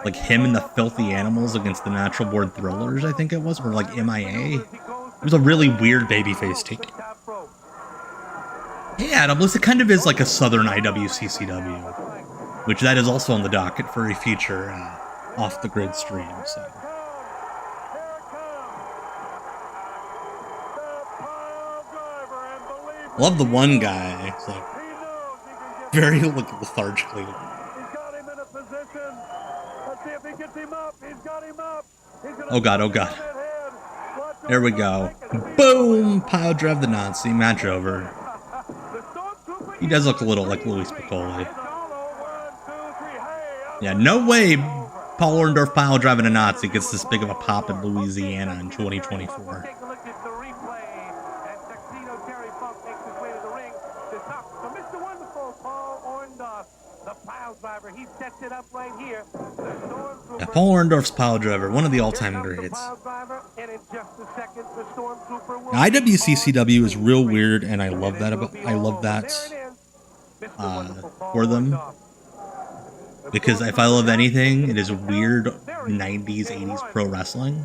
Like him and the Filthy Animals against the Natural Born Thrillers, I think it was, or like MIA. It was a really weird babyface take. Hey Adam, listen, it kind of is like a Southern IWCCW, which that is also on the docket for a future off the grid stream. So. I love the one guy. It's like very lethargically. Oh god, oh god. There we go. Boom! Pile drive the Nazi. Match over. He does look a little like Louis Piccoli. Yeah, no way Paul Orndorff pile driving a Nazi gets this big of a pop in Louisiana in 2024. Yeah, Paul Orndorff's pile driver, one of the all-time greats. Now, IWCCW is real weird, and I love that for them. Because if I love anything, it is weird 90s, 80s pro wrestling.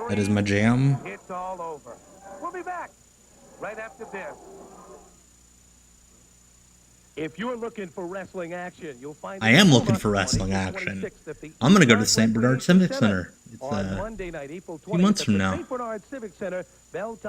That is my jam. It's all over. We'll be back right after this. If you're looking for wrestling action, you'll find. I am looking for wrestling action. I'm gonna go to the St. Bernard Civic Center. It's a few months from now.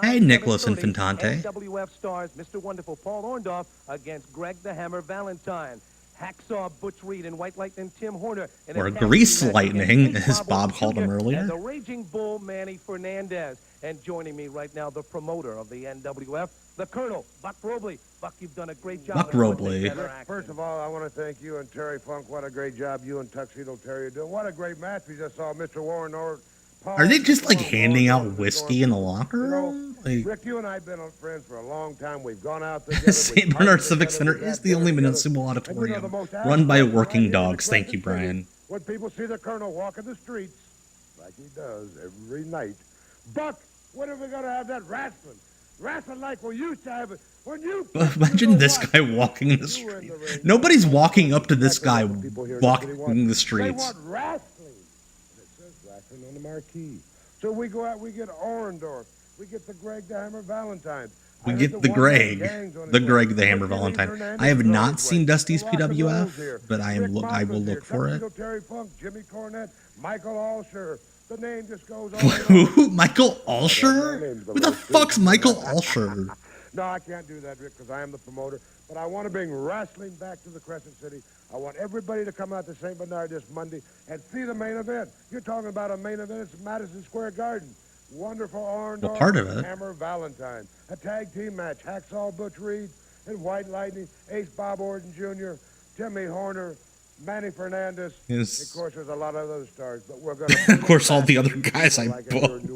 Hey, Nicholas Infantante. NWF stars Mr. Wonderful Paul Orndorff against Greg the Hammer Valentine. Hacksaw Butch Reed and White Lightning Tim Horner. Or Grease Lightning, as Bob called him earlier. And the Raging Bull Manny Fernandez. And joining me right now, the promoter of the NWF, the Colonel, Buck Robley. Buck, you've done a great job. Buck Robley. First of all, I want to thank you and Terry Funk. What a great job you and Tuxedo Terry are doing. What a great match we just saw, Mr. Warren or Are they just like handing out whiskey in the locker room? Like, Rick, you and I have been friends for a long time. We've gone out together. St. Bernard Civic Center is the only municipal auditorium run by working dogs. Thank you, Brian. When people see the Colonel walking the streets, like he does every night, Buck, when are we going to have that wrestling? Wrestling like we used to have it. When you imagine this guy walking in the street. Nobody's walking up to this guy walking the streets. They want wrestling. It says wrestling. wrestling on the marquee. So we go out, we get Orndorff, we get the Greg the Hammer Valentine. We get the Greg the Hammer Valentine. I have not seen Dusty's PWF, but I will look for it. Terry Funk, Jimmy Cornette, Michael Alsher. The name just goes on. Who? Michael Alsher? Who the fuck's Michael Alsher? No, I can't do that, Rick, because I am the promoter. But I want to bring wrestling back to the Crescent City. I want everybody to come out to St. Bernard this Monday and see the main event. You're talking about a main event. It's Madison Square Garden. Wonderful Orndorff Well, part of it. Hammer Valentine. A tag team match. Hacksaw Butch Reed and White Lightning. Ace Bob Orton Jr. Timmy Horner. Manny Fernandez. Yes. Of course, there's a lot of other stars, but we're going to... Of course, all the other guys I booked.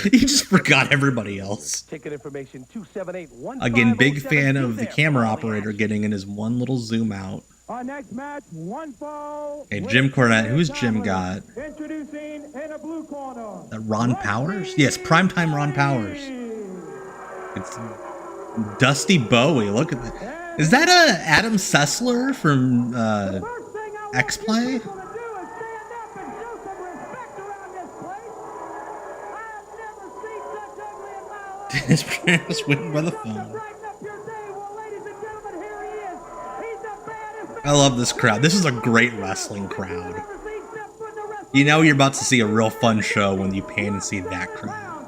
He just forgot everybody else. Ticket information 278-1507. Again, big fan of the camera operator getting in his one little zoom out. Our next match, one fall. Hey, Jim Cornette. Who's Jim got? Introducing in a blue corner. That Ron Powers? Yes, primetime Ron Powers. It's Dusty Bowie. Look at that. Is that Adam Sessler from X-Play? Dennis Pranis waiting by the phone. I love this crowd. This is a great wrestling crowd. You know you're about to see a real fun show when you pan and see that crowd.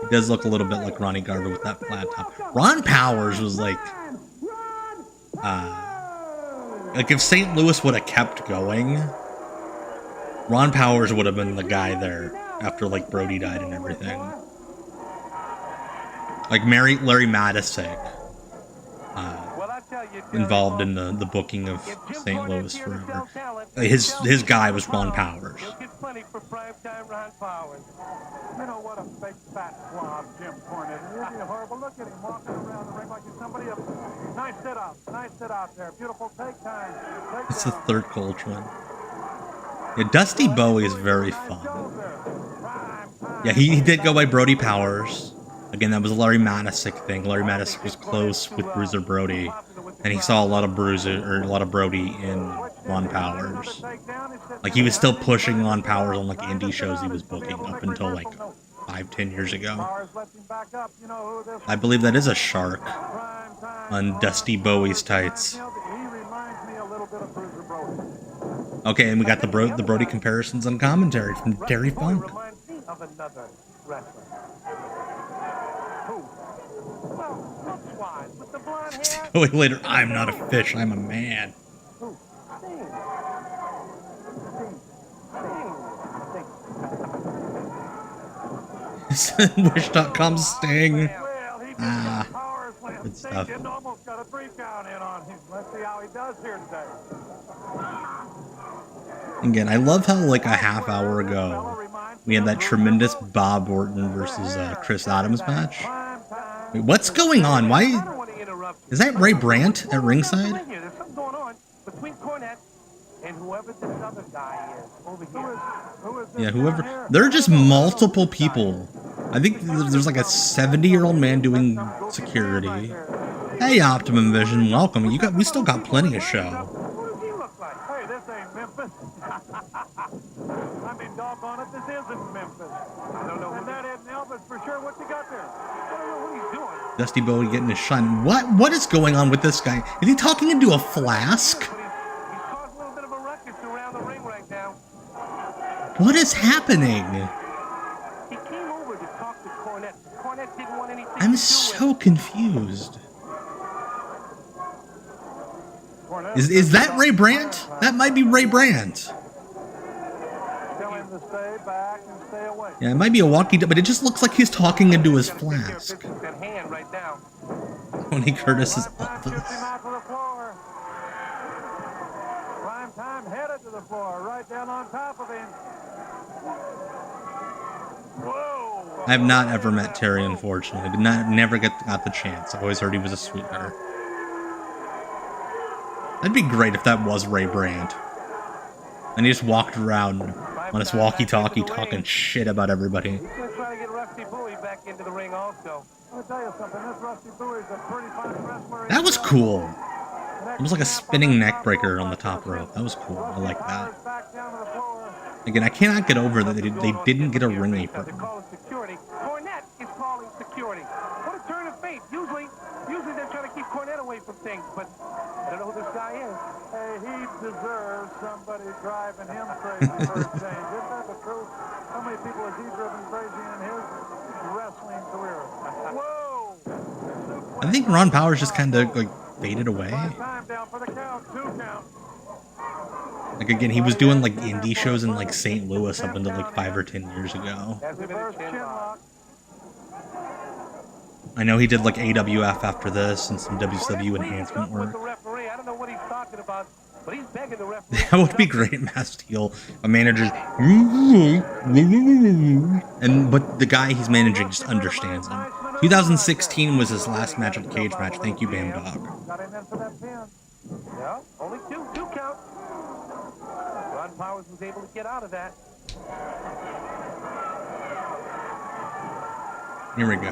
It does look a little bit like Ronnie Garber with that flat top. Ron Powers was like if St. Louis would have kept going, Ron Powers would have been the guy there after like Brody died and everything. Like Larry Madisick, involved in the booking of St. Louis forever. His guy was Ron Powers. You know what a big fat slob Jim Cornette is. It'd be horrible. Look at him walking around the ring like he's somebody else. Nice sit out there. Beautiful take time. It's the third Colt one. Yeah, Dusty Bowie is very fun. Yeah, he did go by Brody Powers. Again, that was a Larry Madisick thing. Larry Madisick was close with Bruiser Brody, and he saw a lot of Brody in Ron Powers. Like, he was still pushing Ron Powers on like indie shows he was booking up until like 5-10 years ago. I believe that is a shark on Dusty Bowie's tights. Okay, and we got the Brody comparisons on commentary from Terry Funk. Bowie later, I'm not a fish, I'm a man. Wish.com Sting. Good stuff. Almost got a 3 count in on him. Let's see how he does here today. Again, I love how like a half hour ago we had that tremendous Bob Orton versus Chris Adams match. Wait, what's going on? Why is that Ray Brandt at ringside? There's something going on between Cornette and whoever this other guy is over here. Yeah, whoever. There are just multiple people. I think there's like a 70-year-old man doing security. Hey, Optimum Vision, welcome. We still got plenty of show. What does he look like? Hey, this ain't Memphis. I mean, doggone it, this isn't Memphis. I don't know. And that isn't Elvis for sure. What's he got there? I don't know what he's doing. Dusty Bowie getting his shine. What is going on with this guy? Is he talking into a flask? He's caused a little bit of a ruckus around the ring right now. What is happening? He came over to talk to Cornette. Cornette didn't want anything I'm to do so with it. confused. Is that Ray Brandt? That might be Ray Brandt. Tell him to stay back and stay away. Yeah, it might be a walkie, but it just looks like he's talking into his flask. At hand right now. Tony Curtis's Prime time office. shoots him out to the floor. Prime time headed to the floor, right down on top of him. Whoa! I have not ever met Terry, unfortunately. Never got the chance. I've always heard he was a sweetheart. That'd be great if that was Ray Brandt. And he just walked around on his walkie-talkie talking shit about everybody. He's going to try to get Rusty Bowie back into the ring also. Let me tell you something, this Rusty Bowie's a pretty fine wrestler. That was cool. It was like a spinning neck breaker on the top rope. That was cool. I like that. Back down to the floor. Again, I cannot get over that they didn't get a ring apron. They're calling security. Cornette is calling security. What a turn of fate. Usually they're trying to keep Cornette away from things, but I don't know who this guy is. Hey, he deserves somebody driving him crazy for a change. Isn't that the truth? How many people has he driven crazy in his wrestling career? Whoa! I think Ron Powers just kind of like faded away. Time down for the count, 2 count. Like again, he was doing like indie shows in like St. Louis up until like 5 or 10 years ago. Reverse chin lock. I know he did like AWF after this and some WCW enhancement work. The referee, I don't know what he's talking about, but he's begging the referee. That would be great, Mass Steel. A manager, but the guy he's managing just understands him. 2016 was his last match of the cage match. Thank you, Bam Dog. Got him in for that pin. Yeah, only two count. Ron Powers was able to get out of that. Here we go.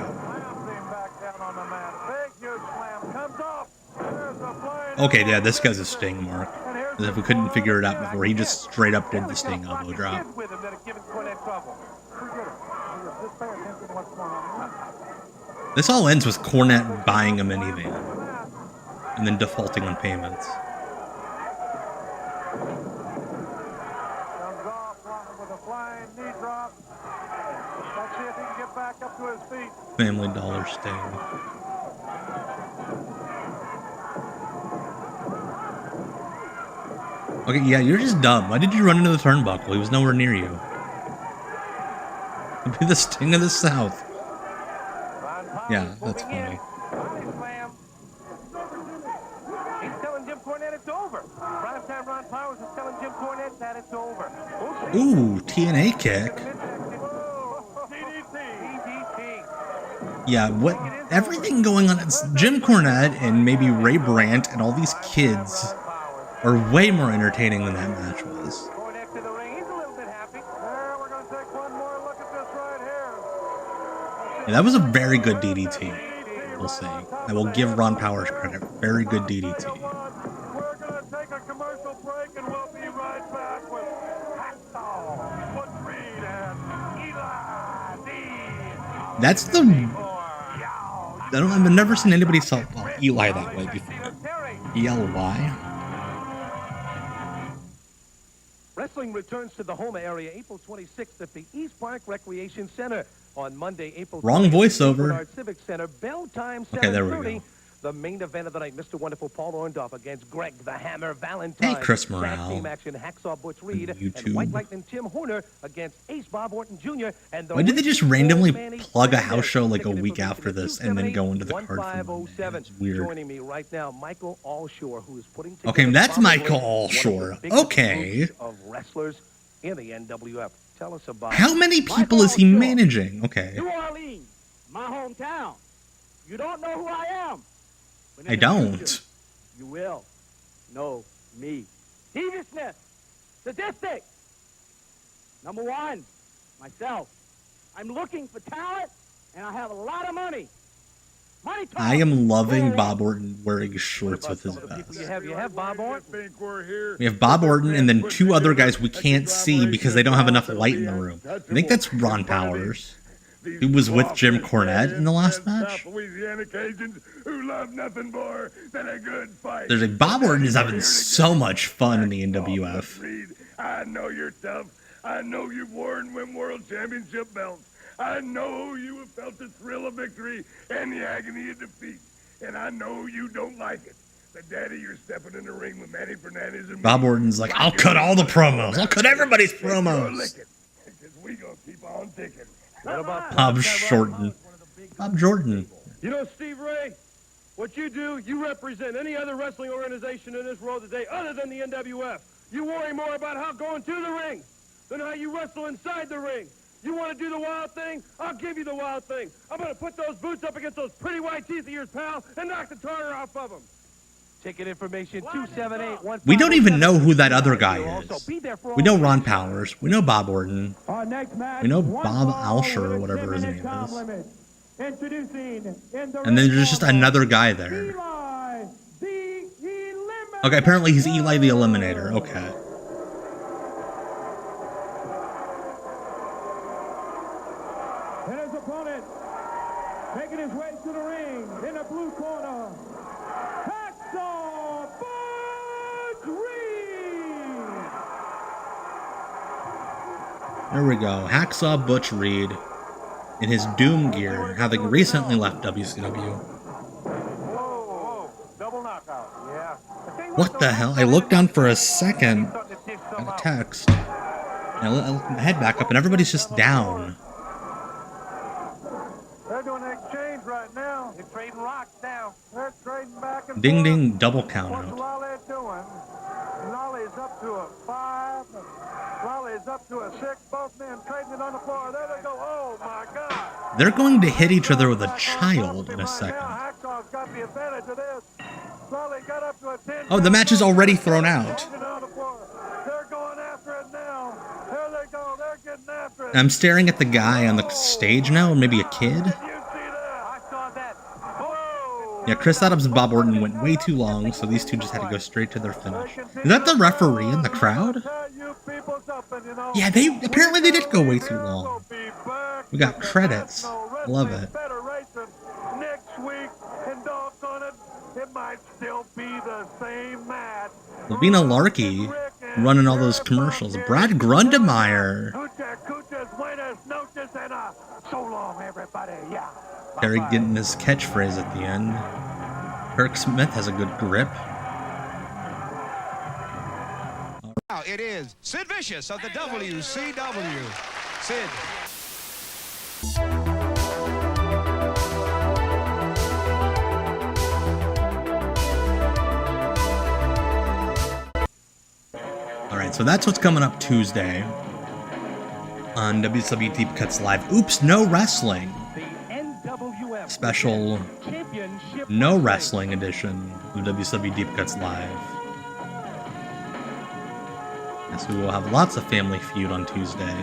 Back down on the mat. Big huge slam comes off. There's a flying Okay, yeah, this guy's a Sting mark. As if we couldn't figure it out before, he just straight up did the Sting elbow drop. With him that are giving Cornette trouble. Forget it. Just pay attention to what's going on. This all ends with Cornette buying a minivan and then defaulting on payments. Comes off with a flying knee drop. Let's see if he can get back up to his feet. Family Dollar Sting. Okay, yeah, you're just dumb. Why did you run into the turnbuckle? He was nowhere near you. It'd be the Sting of the South. Yeah, that's funny. He's telling Jim Cornette it's over. Primetime Ron Powers is telling Jim Cornette that it's over. Ooh, TNA kick. Yeah, what? Everything going on. It's Jim Cornette and maybe Ray Brandt and all these kids are way more entertaining than that match was. Cornette to the ring. He's a little bit happy. We're going to take one more look at this right here. Yeah, that was a very good DDT. We'll see. I will give Ron Powers credit. Very good DDT. We're going to take a commercial break and we'll be right back with Hacksaw, Butch Reed, and Eli. That's the... I've never seen anybody sell Eli that way before. E-L-Y? Wrestling returns to the Houma area April 26th at the East Park Recreation Center. On Monday, April 20th, Wrong voiceover. At Civic Center, bell time 7:30. Okay, there we go. The main event of the night, Mr. Wonderful Paul Orndorff against Greg the Hammer Valentine. Hey, Chris Tag Morale. team action, Hacksaw Butch Reed YouTube. and White Lightning Tim Horner against Ace Bob Orton Jr. And the Why did they just randomly Manny plug a Fernandez. house show like a Ticket week information after at this and then go into the card for Monday? 1507. It's weird. Joining me right now, Michael Allshore, who is putting together Okay, that's probably Michael one of the Allshore. biggest Okay. groups of wrestlers in the NWF. Tell us about How many people is he managing? Okay. New Orleans, my hometown. You don't know who I am. But in I the don't. future, you will know me. Deviousness, sadistic. Number one, myself. I'm looking for talent, and I have a lot of money. Money talks. I am loving Bob Orton wearing shorts with his vest. You have Bob Orton. Think we're here. We have Bob Orton and then two other guys we can't see because they don't have enough light in the room. I think that's Ron Powers. He was with Jim Cornette in the last match. Louisiana Cajuns who love nothing more than a good fight. There's like Bob Orton is having so much fun in the NWF. Reed, I know you're tough. I know you've worn them world championship belts. I know you have felt the thrill of victory and the agony of defeat. And I know you don't like it. But, Daddy, you're stepping in the ring with Manny Fernandez and Bob Orton's like, I'll cut all the promos. I'll cut everybody's promos. Because we gonna keep on ticking. What about Bob Shorten. Bob Jordan. You know, Steve Ray, what you do, you represent any other wrestling organization in this world today other than the NWF. You worry more about how going to the ring than how you wrestle inside the ring. You want to do the wild thing? I'll give you the wild thing. I'm going to put those boots up against those pretty white teeth of yours, pal, and knock the tartar off of them. ticket information? 278-15. We don't even know who that other guy is. We know Ron Powers. We know Bob Orton. We know Bob Alsher or whatever his name is. And then there's just another guy there. Okay, apparently he's Eli the Eliminator. Okay. And his opponent, making his way to the ring in the blue corner, Hacksaw Butch Reed. There we go. Hacksaw Butch Reed in his Doom gear, having recently left WCW. Whoa, double knockout. Yeah. What the hell? I looked down for a second at a text. And I head back up and everybody's just down. They're doing an exchange right now. They're trading rocks now. They're trading back and Ding forth. ding, double count What's out. Lolly doing? Lolly's up to a 5. Lolly's up to a 6. Both men trading it on the floor. There they go. Oh, my God. They're going to hit each other with a child in a second. Hacksaw's got the advantage of this. Lolly got up to a 10. Oh, the match is already thrown out. They're going after it now. There they go. They're getting after it. I'm staring at the guy on the stage now, or maybe a kid. I saw that. Whoa. Yeah, Chris Adams and Bob Orton went way too long, so these two just had to go straight to their finish. Is that the referee in the crowd? Yeah, apparently they did go way too long. We got credits. Love it. Next week, and doggone it, it might still be the same match. Lavina Larkey running all those commercials. Brad Grundemeyer. So long, everybody. Yeah. Terry getting his catchphrase at the end. Kirk Smith has a good grip. Now it is Sid Vicious of the WCW. Sid. Alright, so that's what's coming up Tuesday on WCW Deep Cuts Live. Oops, No Wrestling. The NWF Special Championship No Wrestling edition of WCW Deep Cuts Live. Yes, we will have lots of Family Feud on Tuesday.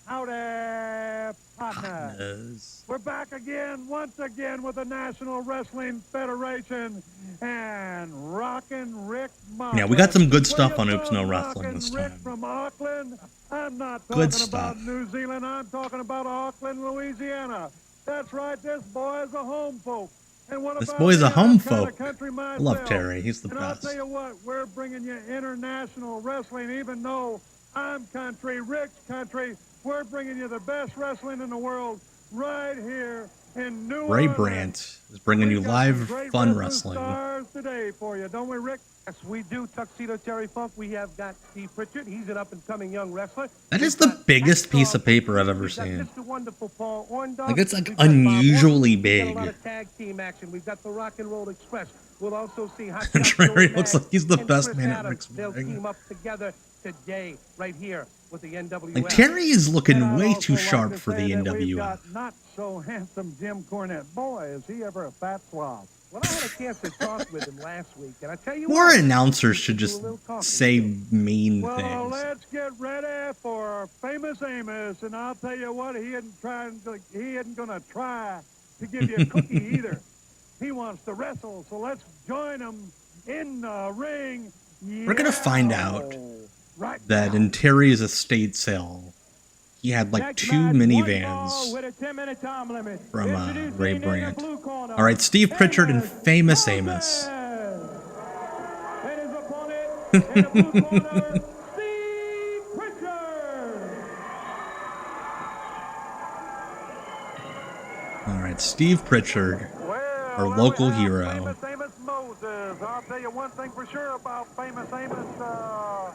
Howdy, partners. We're back again, once again, with the National Wrestling Federation and Rockin' Rick Martin. Yeah, we got some good stuff on Oops No Wrestling this time. From Auckland. I'm not Good talking stuff. about New Zealand. I'm talking about Auckland, Louisiana. That's right. This boy is a home folk. And what This about boy's me? a home I'm kinda folk. country I love myself. Terry. He's the And best. I'll tell you what, we're bringing you international wrestling, even though I'm country, Rick's country. We're bringing you the best wrestling in the world right here in New Ray Orleans. Brandt is bringing you We've got live some great fun wrestling wrestling. stars today for you, don't we, Rick? Yes, we do. Tuxedo Terry Funk. We have got Steve Pritchard. He's an up-and-coming young wrestler. That is We've the got biggest Hacksaw piece of paper I've ever We've got seen. Mr. Wonderful Paul Orndorff. Like, it's, like, We've got Bob unusually Orton. We've got big. a lot of tag team action. We've got the Rock and Roll Express. We'll also see Hot Terry looks like he's the best man at Adams. Rick's They'll wedding. team up together today, right here with the NWF. Like, Terry is looking And I'd way also too like sharp to for say the that we've NWF. got not so handsome Jim Cornette. Boy, is he ever a fat slob. Well, I had a chance to talk with him last week, and I tell you More what, announcers should just say mean Well, things. let's get ready for famous Amos, and I'll tell you what, he isn't going to try to give you a cookie either. He wants to wrestle, so let's join him in the ring. We're gonna find out right that now. in Terry's estate sale, he had like Next 2 match, one minivans ball with a 10-minute time limit. from Introducing Ray in the Brandt. blue corner, Alright, Steve Pritchard and famous Amos. Amos. And his opponent in the blue corner, Steve Pritchard. Alright, Steve Pritchard, Well, our there local we have hero. Famous Amos Moses. I'll tell you one thing for sure about famous Amos.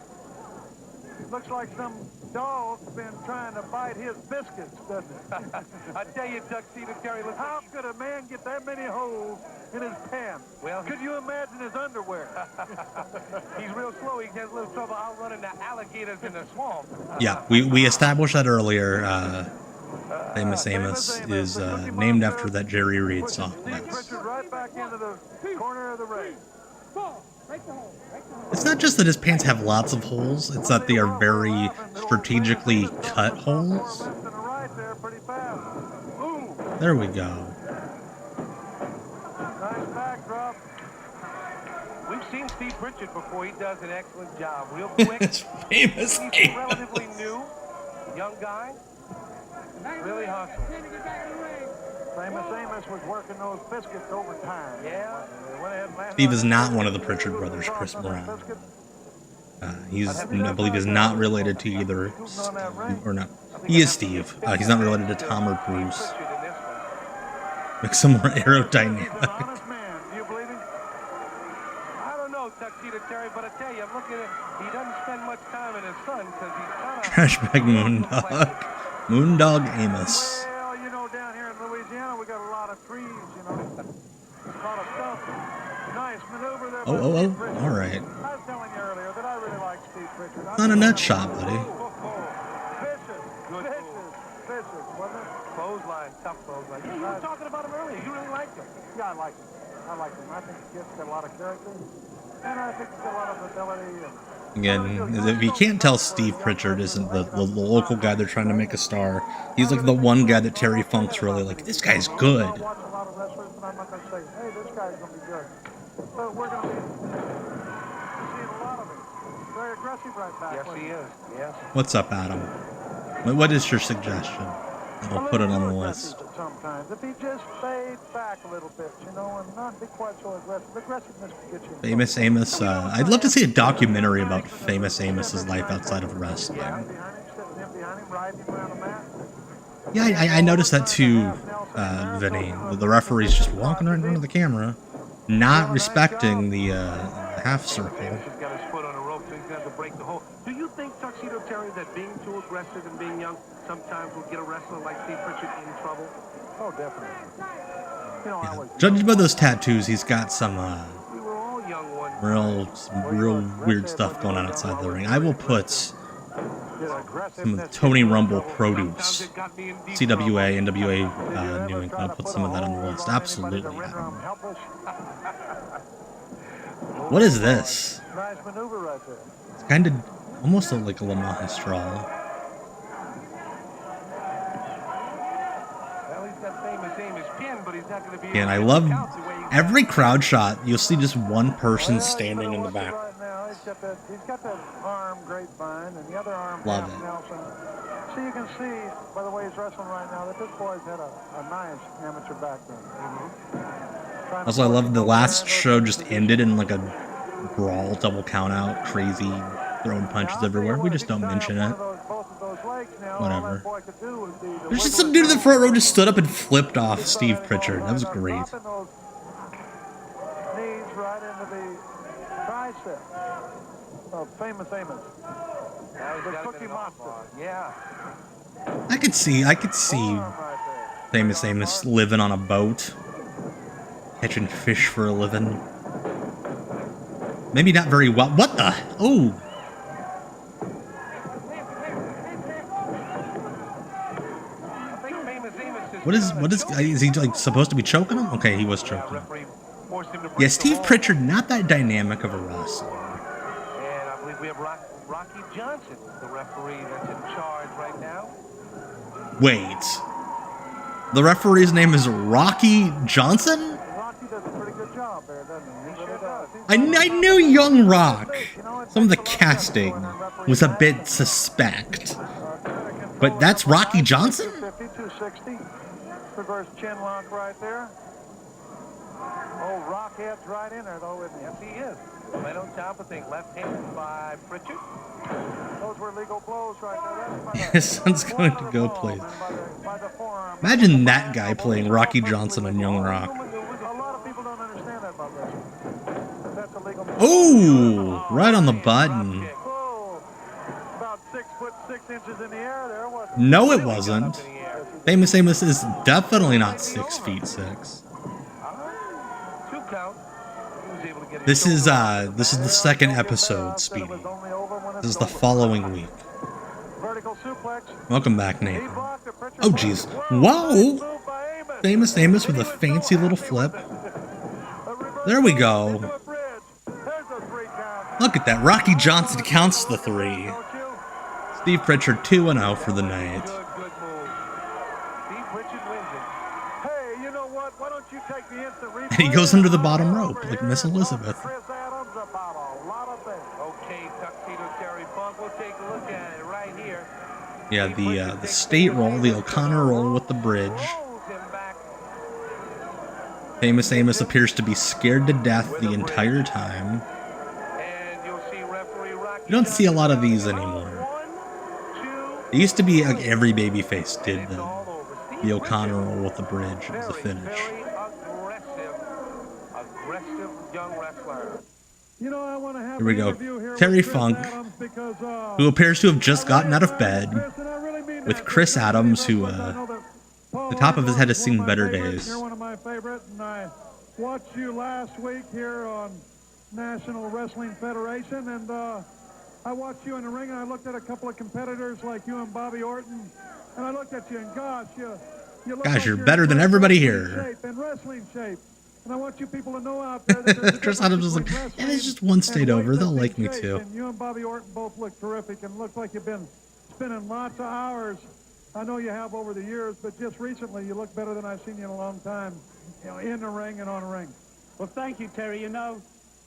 Looks like some dog's been trying to bite his biscuits, doesn't it? I tell you, Tuxedo Terry, look, How could a man get that many holes in his pants? Well, Could you imagine his underwear? he's real slow. He has a little trouble outrunning the alligators in the swamp. Yeah, we established that earlier. Famous Amos is named after that Jerry Reed song. Steve Pritchard right back into the corner of the ring. Ball. Break the hole. Break the hole. It's not just that his pants have lots of holes, it's that they are very strategically cut holes. Left and a right there pretty fast. Ooh, There we go. nice backdrop. We've seen Steve Pritchard before. He does an excellent job. Real quick. It's famous He's Amos. relatively new, young guy. Really hustles. Famous Amos was working those biscuits overtime. Yeah. Steve is not one of the Pritchard brothers, Chris Brown. I believe he's not related to either Steve, or not. He is Steve. He's not related to Tom or Bruce. Make some more aerodynamic. Tuxedo Terry, but I tell you, I'm looking at he doesn't spend much time in his son because he's kind of Trashbag Moondog. Moondog Amos. Well, you know, down here in Louisiana, we got a lot of trees, you know. It's a lot of stuff. Nice maneuver there. Oh, all right. I was telling you earlier that I really like Steve Pritchard. Not a nut shot, buddy. Vicious, wasn't it? clothesline, tough clothesline. Yeah, you were talking about him earlier. You really liked him. Yeah, I like him. I think the kid's got a lot of character. And I think he's got a lot of ability. Again, if you can't tell Steve Pritchard isn't the local guy they're trying to make a star, he's like the one guy that Terry Funk's really like, this guy's good. I watch a lot of wrestlers, but I'm not going to say, hey, this guy's going to be good. But we're going to be seeing a lot of him. Very aggressive right back. Yes, he is. Yes. What's up, Adam? What is your suggestion? I'll put it on the list. Sometimes, if he just fades back a little bit, you know, and not be quite so aggressive. Aggressiveness can get you. Famous Amos. I'd love to see a documentary about Famous Amos's life outside of wrestling. Yeah, I noticed that too, Vinny. The referee's just walking right in front of the camera, not respecting the half circle. Do you think, Tuxedo Terry, that being too aggressive and being young sometimes will get a wrestler like Steve Pritchard in trouble? Oh, definitely. You know, Yeah. Judging by those tattoos, he's got some We were all young one. real weird stuff going on outside the ring. I will put some of the Tony Rumble produce, CWA, NWA, New England. I'll put some of that on the list. Absolutely. Adam. What is this? Nice maneuver right there. It's kind of almost like a Le Magistral. And I love every crowd shot. You'll see just one person standing in the back. Right now, he's got that arm grapevine and the other arm Love it. Nelson. So you can see by the way he's wrestling right now that this boy's had a nice amateur background. Also, I love the last show just ended in like a brawl, double count out, crazy, throwing punches everywhere. We just don't mention it. Whatever. There's just some dude in the front row just stood up and flipped off Steve Pritchard. That was great. Knees right into the tricep of Famous Amos. The Cookie Monster. Yeah. I could see Famous Amos living on a boat, catching fish for a living. Maybe not very well. What the? Oh. What is he like supposed to be choking him? Okay, he was choking him. Yeah, Steve Pritchard, not that dynamic of a wrestler. And I believe we have Rocky Johnson, the referee that's in charge right now. Wait. The referee's name is Rocky Johnson? Rocky does a pretty good job there, doesn't he? He sure does. I knew Young Rock. Some of the casting was a bit suspect. But that's Rocky Johnson? 260. Reverse chin lock right there. Oh, Rockhead's right in there, though, isn't he? Yes, he is. Right on top, I think, left-handed by Pritchard. Those were legal blows right there. His son's going to go play. Imagine that guy playing Rocky Johnson on Young Rock. A lot of people don't understand that about wrestling. That's a legal blow. Oh, right on the button. Whoa. About 6'6" in the air there, wasn't No, it wasn't. Famous Amos is definitely not 6'6". This is the second episode, Speedy. This is the following week. Welcome back, Nathan. Oh, jeez. Whoa! Famous Amos with a fancy little flip. There we go. Look at that. Rocky Johnson counts the 3. Steve Pritchard 2-0 for the night. And he goes under the bottom rope like Miss Elizabeth. about a lot of things. Okay, Tuxedo Terry Funk, we'll take a look at it right here. Yeah, the state roll, the O'Connor roll with the bridge. Famous Amos appears to be scared to death the entire time. You don't see a lot of these anymore. It used to be like every babyface did the O'Connor roll with the bridge as a finish. Aggressive young wrestler. You know, I want to have Here we go. here Terry with Chris Funk, Adams because, who appears to have just gotten out of bed, with Chris Adams, who the top of his head has seen better days. You're one of my favorite, and I watched you last week here on National Wrestling Federation, and I watched you in the ring, and I looked at a couple of competitors like you and Bobby Orton, and I looked at you, and gosh, you look like You're better than everybody here. In wrestling shape. And I want you people to know out there that Chris Adams was like, yeah, there's just one state over. They'll like me too. And you and Bobby Orton both look terrific and look like you've been spending lots of hours. I know you have over the years, but just recently you look better than I've seen you in a long time, you know, in the ring and on the ring. Well, thank you, Terry. You know,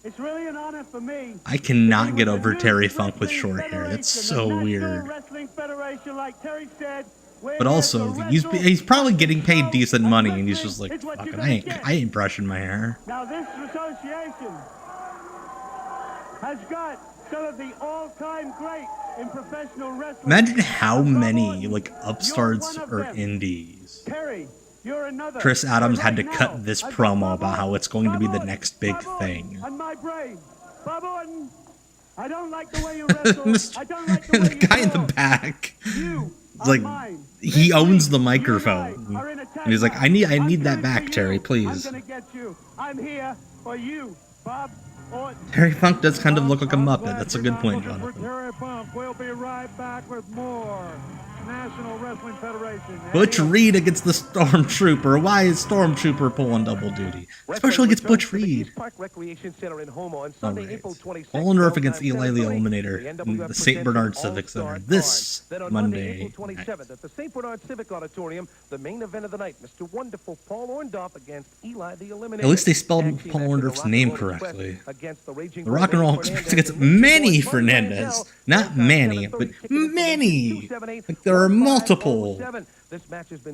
it's really an honor for me. I cannot get over Terry Funk with short hair. That's so weird. Wrestling Federation, like Terry said, but also, he's probably getting paid decent money, and he's just like, fucking, I ain't brushing my hair. Now, this association has got some of the all-time greats in professional wrestling. Imagine how many, like, upstarts or indies Terry, you're another. Chris Adams had to cut this promo about how it's going to be the next big thing. On my brain, Bob Orton, I don't like the way you wrestle. I don't like the way the guy in the back. Like, he owns the microphone, and he's like, I need that back, Terry, please. I'm gonna get you. I'm here for you, Bob Orton. Terry Funk does kind of look like a Muppet. That's a good point, Jonathan. Terry Funk, we'll be right back with more National Wrestling Federation. Butch Reed against the Stormtrooper. Why is Stormtrooper pulling double duty? Especially against Butch Reed. Orndorff against Eli the Eliminator in the St. Bernard Civic Center this Monday night. At the St. Bernard Civic Auditorium, the main event of the night, Mr. Wonderful Paul Orndorff against Eli the Eliminator. At least they spelled Paul Orndorff's name correctly. The Rock and Roll Express against Manny Fernandez. Not Manny, but Manny. Like, there are multiple.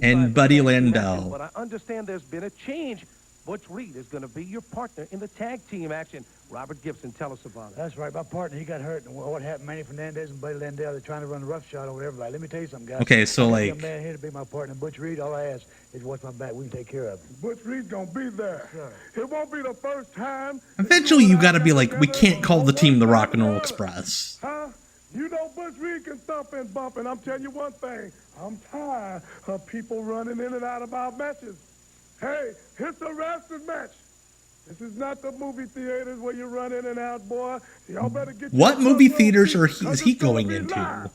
And Buddy Landell. But I understand there's been a change. Butch Reed is going to be your partner in the tag team action. Robert Gibson, tell us about it. That's right. My partner, he got hurt. And what happened, Manny Fernandez and Buddy Landell, they're trying to run a rough shot over everybody. Let me tell you something, guys. Okay, so like... I'm man here to be my partner. Butch Reed, all I ask is watch my back. We can take care of it. Butch Reed's going to be there. Sure. It won't be the first time. Eventually, you got to be like, we can't call the team the Rock and Roll Express. Huh? You know Butch Reed can thump and bump, and I'm telling you one thing. I'm tired of people running in and out of our matches. Hey, it's a wrestling match. This is not the movie theaters where you run in and out, boy. Y'all better get what movie theaters is he going into?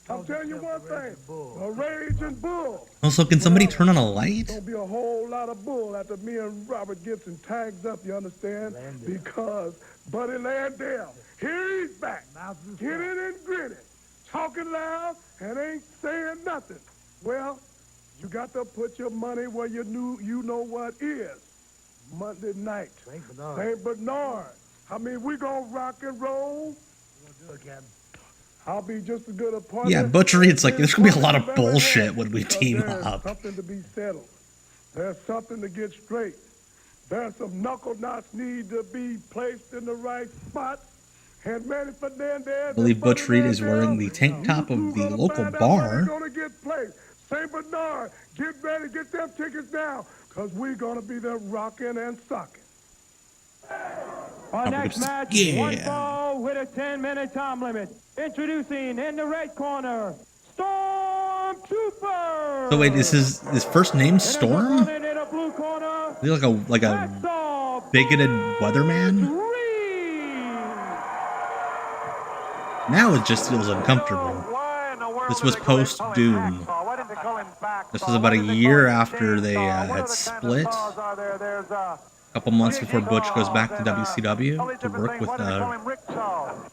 I'm telling you one thing. A raging bull. Also, can somebody turn on a light? There's going to be a whole lot of bull after me and Robert Gibson tags up, you understand? Because Buddy Landell, here he's back. Grinning and grinning. Talking loud and ain't saying nothing. Well, you got to put your money where you know what is. Monday night. St. Bernard. I mean, we gonna rock and roll. We're gonna do it, Captain. I'll be just as good a partner. Yeah, Butch Reed's like, there's gonna be a lot of bullshit when we team up. There's something to be settled. There's something to get straight. There's some knuckle knots need to be placed in the right spot. And Manny Fernandez, I believe Butch Reed is wearing the tank top of the local bar. Gonna get placed. St. Bernard, get ready, get them tickets now. Because we're going to be there rocking and sucking. Our next match, one fall with a 10-minute time limit. Introducing in the red corner, Stormtrooper. So wait, is his first name Storm? In a blue corner, Is he like a bigoted weatherman? Now it just feels uncomfortable. This was post-Doom. This was about a year after they had split. A couple months before Butch goes back to WCW to work with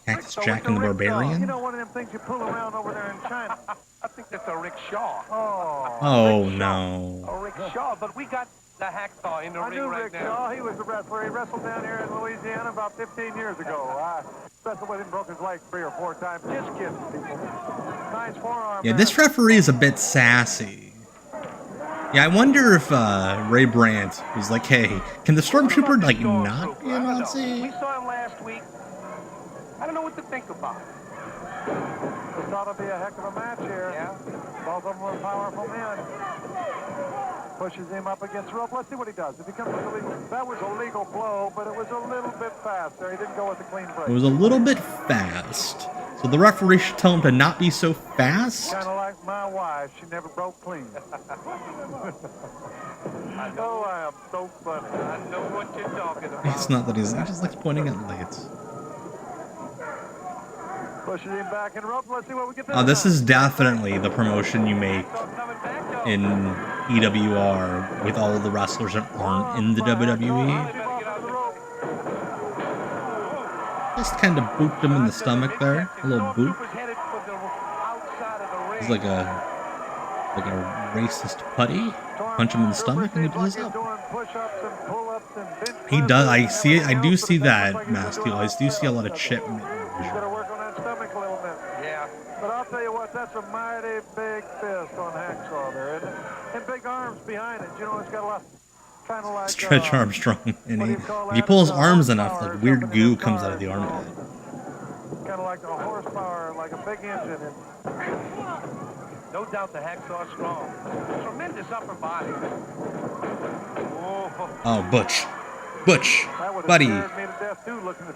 Cactus Jack and the Barbarian. You know, one of them things you pull around over there in China. I think that's a rickshaw. Oh no. A rickshaw, but we got the Hacksaw in the ring right now. Shaw. He was the wrestler. He wrestled down here in Louisiana about 15 years ago. I wrestled with him, broke his leg 3 or 4 times. Just kidding, people. Nice forearm. Yeah, this referee is a bit sassy. Yeah, I wonder if Ray Brandt was like, hey, can the Stormtrooper, like, not be a Nazi? We saw him last week. I don't know what to think about it. This ought to be a heck of a match here. Yeah. Both of them were powerful men. Pushes him up against the rope. Let's see what he does. If he comes with a legal, that was a legal blow, but it was a little bit fast there. He didn't go with the clean break. It was a little bit fast. So the referee should tell him to not be so fast? Kind of like my wife. She never broke clean. Oh, I am so funny. I know what you're talking about. It's not that he just likes pointing at lights. Pushes him back in rope. Let's see what we get this This time. is definitely the promotion you make in EWR with all the wrestlers that aren't in the WWE. Just kind of booped him in the stomach there. A little boop. He's like a racist putty. Punch him in the stomach and he blows up. He does. I do see that, Massie. I do see a lot of chip. Gotta work on that stomach a little bit. Yeah. But I'll tell you what, that's a mighty big fist on Hacksaw there, isn't it? And big arms behind it. You know, it's got a lot, kind of like Stretch Armstrong. And if you pull his arms enough, like weird goo comes out of the armpit. Kind of like a horsepower, like a big engine. No doubt the Hacksaw's strong. Tremendous upper body. Oh, Butch. Butch, Buddy,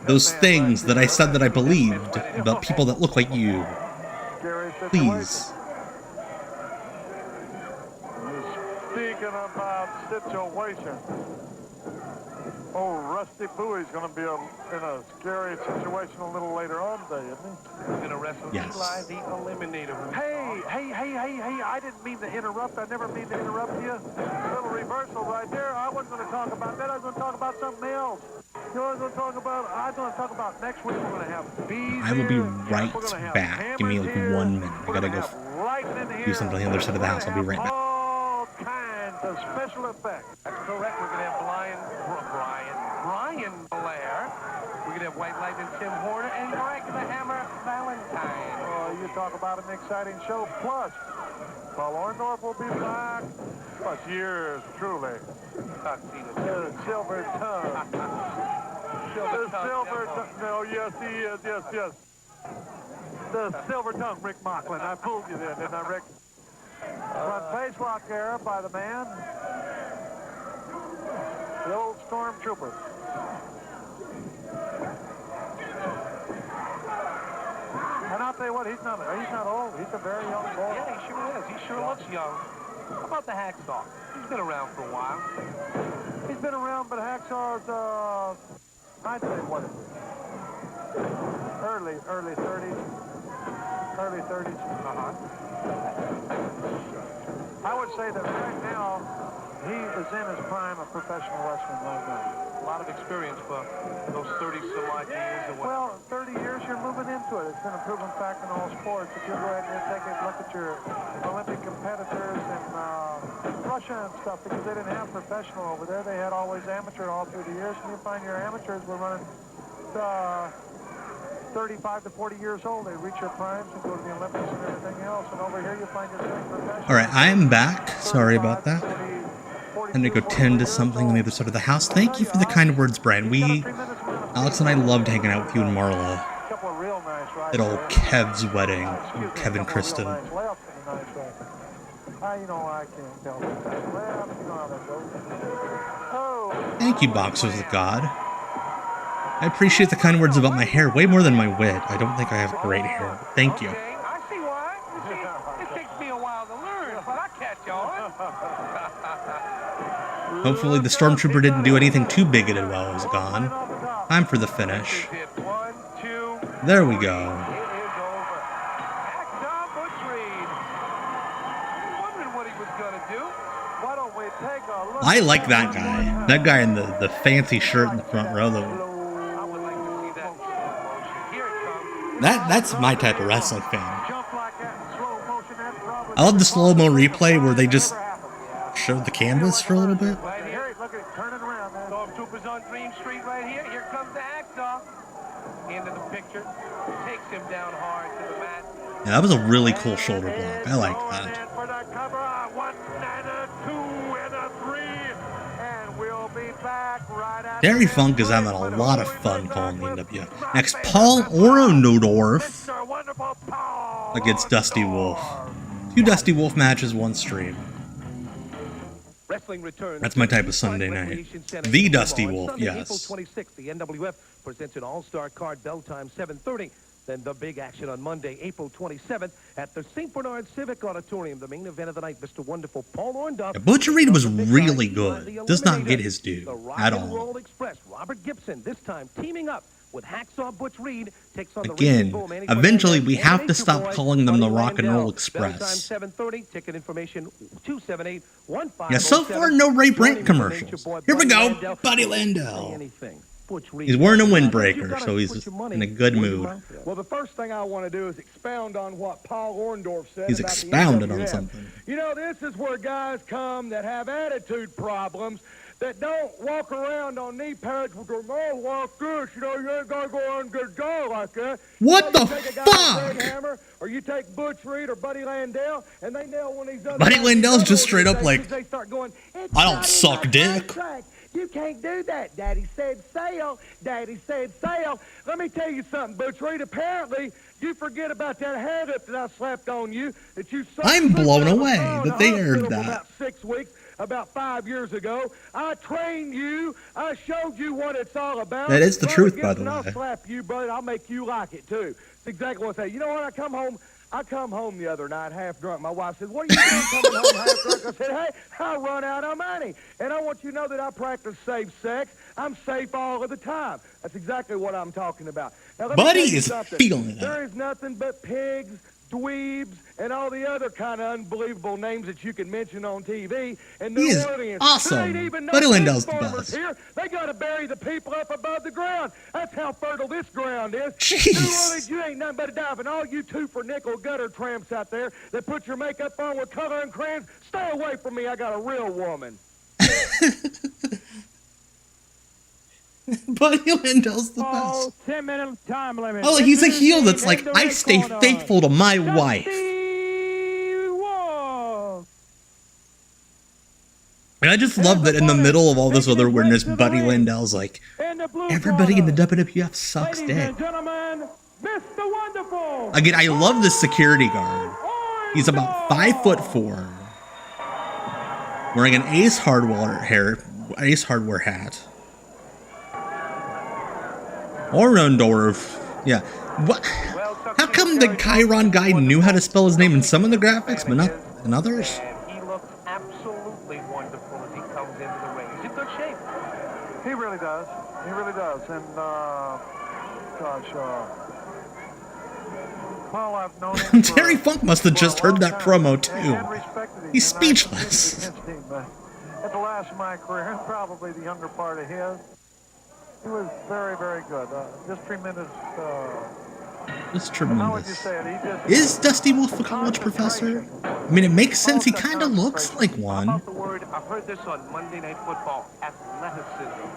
those things that I said that I believed about people that look like you. Please. Speaking about situation, Rusty Bowie's going to be in a scary situation a little later on today, isn't he? He's going to wrestle Yes. Eli the Eliminator. Hey, I didn't mean to interrupt. I never mean to interrupt you. A little reversal right there. I wasn't going to talk about that. I was going to talk about something else. You know what I was going to talk about? I was going to talk about next week we're going to have bees. I will be here. right We're gonna have back. Give me like hammers 1 here. minute. I We're gotta gonna go have lightning do here. something on the other side of the house. I'll be right back. All kinds of special effects. That's correct. We're going to have Brian Blair. We're going to have White Lightning Tim Horner and Greg the Hammer Valentine. Oh, you talk about an exciting show. Plus, Paul Orndorff will be back. Plus, yours truly. The Silver Tongue. The Silver Tongue. No, yes, he is. Yes. The Silver Tongue, Rick Mocklin. I fooled you then, didn't I, Rick? Front face lock there by the man. The old Stormtrooper. And I'll tell you what, he's not old. He's a very young boy. Yeah, he sure is. He sure looks young. How about the Hacksaw? He's been around for a while. He's been around, but Hacksaw's, I'd say what? Early 30s. Early 30s. I would say that right now, he is in his prime of professional wrestling right now. A lot of experience for those 30-some-odd years. Or what? Well, 30 years, you're moving into it. It's been a proven fact in all sports. If you go ahead and take a look at your Olympic competitors in Russia and stuff, because they didn't have professional over there. They had always amateur all through the years. And you find your amateurs were running 35 to 40 years old. They reach their primes and go to the Olympics and everything else. And over here, you find your professional. All right, I am back. Sorry about that. I'm gonna go tend to something on the other side of the house. Thank you for the kind words, Brian. Alex and I loved hanging out with you and Marla at old Kev's wedding. Old Kevin Kristen. You know, I can't tell. You know how that goes. Oh. Thank you, Boxers of God. I appreciate the kind words about my hair way more than my wit. I don't think I have great hair. But thank you. I see why. You see, it takes me a while to learn, but I catch on. Hopefully the Stormtrooper didn't do anything too bigoted while I was gone. Time for the finish. There we go. I like that guy. That guy in the fancy shirt in the front row. That's my type of wrestling fan. I love the slow-mo replay where they just showed the canvas for a little bit. into the picture, takes him down hard to the mat. Yeah, that was a really cool shoulder block. I like that. For the cover, a 1 and a 2 and a 3, and we'll be back right after. Terry Funk is having a lot of fun calling the NWF. Next, Paul Orndorff against Dusty Wolf. 2 Dusty Wolf matches, 1 stream. Wrestling returns. That's my type of Sunday night. The Dusty Wolf, Sunday, yes. April 26th, the NWF presents an all-star card, bell time 7:30. Then the big action on Monday, April 27th, at the St. Bernard Civic Auditorium. The main event of the night, Mr. Wonderful Paul Orndorff. Yeah, Butch Reed was really good. Does not get his due at all. Roll Express, Robert Gibson, this time teaming up with Hacksaw Butch Reed, takes on Again, eventually we have to stop calling them the Rock and Roll Express. 7:30, ticket information 278-1507. Yeah, so far no Ray Brandt commercials. Here we go, Buddy Landell. He's wearing a windbreaker, so he's in a good mood. Well, the first thing I want to do is expound on what Paul Orndorff said. He's about expounding the on NWF. something. You know, this is where guys come that have attitude problems, that don't walk around on knee pads with their mouth like this. You know, you ain't got to go on good jaw like that. What the take a guy like Fred fuck? Hammer, or you take Butch Reed or Buddy Landell, and they nail one of these other Buddy guys' Landell's just straight up like, they start going, I don't suck dick. You can't do that. Daddy said sail. Daddy said sail. Let me tell you something, Butch Reed. Apparently, you forget about that head up that I slapped on you. That you. I'm blown away that they aired that. About 6 weeks, about 5 years ago. I trained you. I showed you what it's all about. That is the truth, by the way. I'll slap you, brother. I'll make you like it too. It's exactly what I say. You know what? I come home the other night half drunk. My wife said, "What are you doing coming home half drunk?" I said, "Hey, I run out of money. And I want you to know that I practice safe sex. I'm safe all of the time." That's exactly what I'm talking about. Now, let me Buddy tell you is something. feeling it. There is nothing but pigs, dweebs, and all the other kind of unbelievable names that you can mention on TV. And He is awesome. Buddy Landell's the best. Here. They got to bury the people up above the ground. That's how fertile this ground is. Jeez. New Orleans, you ain't nothing but a dive. And all you 2 for nickel gutter tramps out there that put your makeup on with color and crayons, stay away from me. I got a real woman. Buddy Landell's the Oh, best. 10-minute time limit. Oh, he's a heel that's like, I stay faithful to my wife. And I just love that in the middle of all this other weirdness, Buddy Landell's like, everybody in the WWF sucks dick. Again, I love this security guard. He's about 5'4", wearing an Ace Hardware hat. Orndorff, yeah. What? How come the Chiron guy knew how to spell his name in some of the graphics, but not in others? He looks absolutely wonderful as he comes into the ring. He's in good shape. He really does. He really does. And, Paul, I've known him Terry Funk must have just heard that promo, too. He's speechless. At the last of my career, and probably the younger part of his, he was very, very good. Just tremendous. Just How would you tremendous. say it? He just, Is Dusty Wolf a college professor? I mean, it makes sense. He kind of looks like one. About the word, I've heard this on Monday Night Football, athleticism.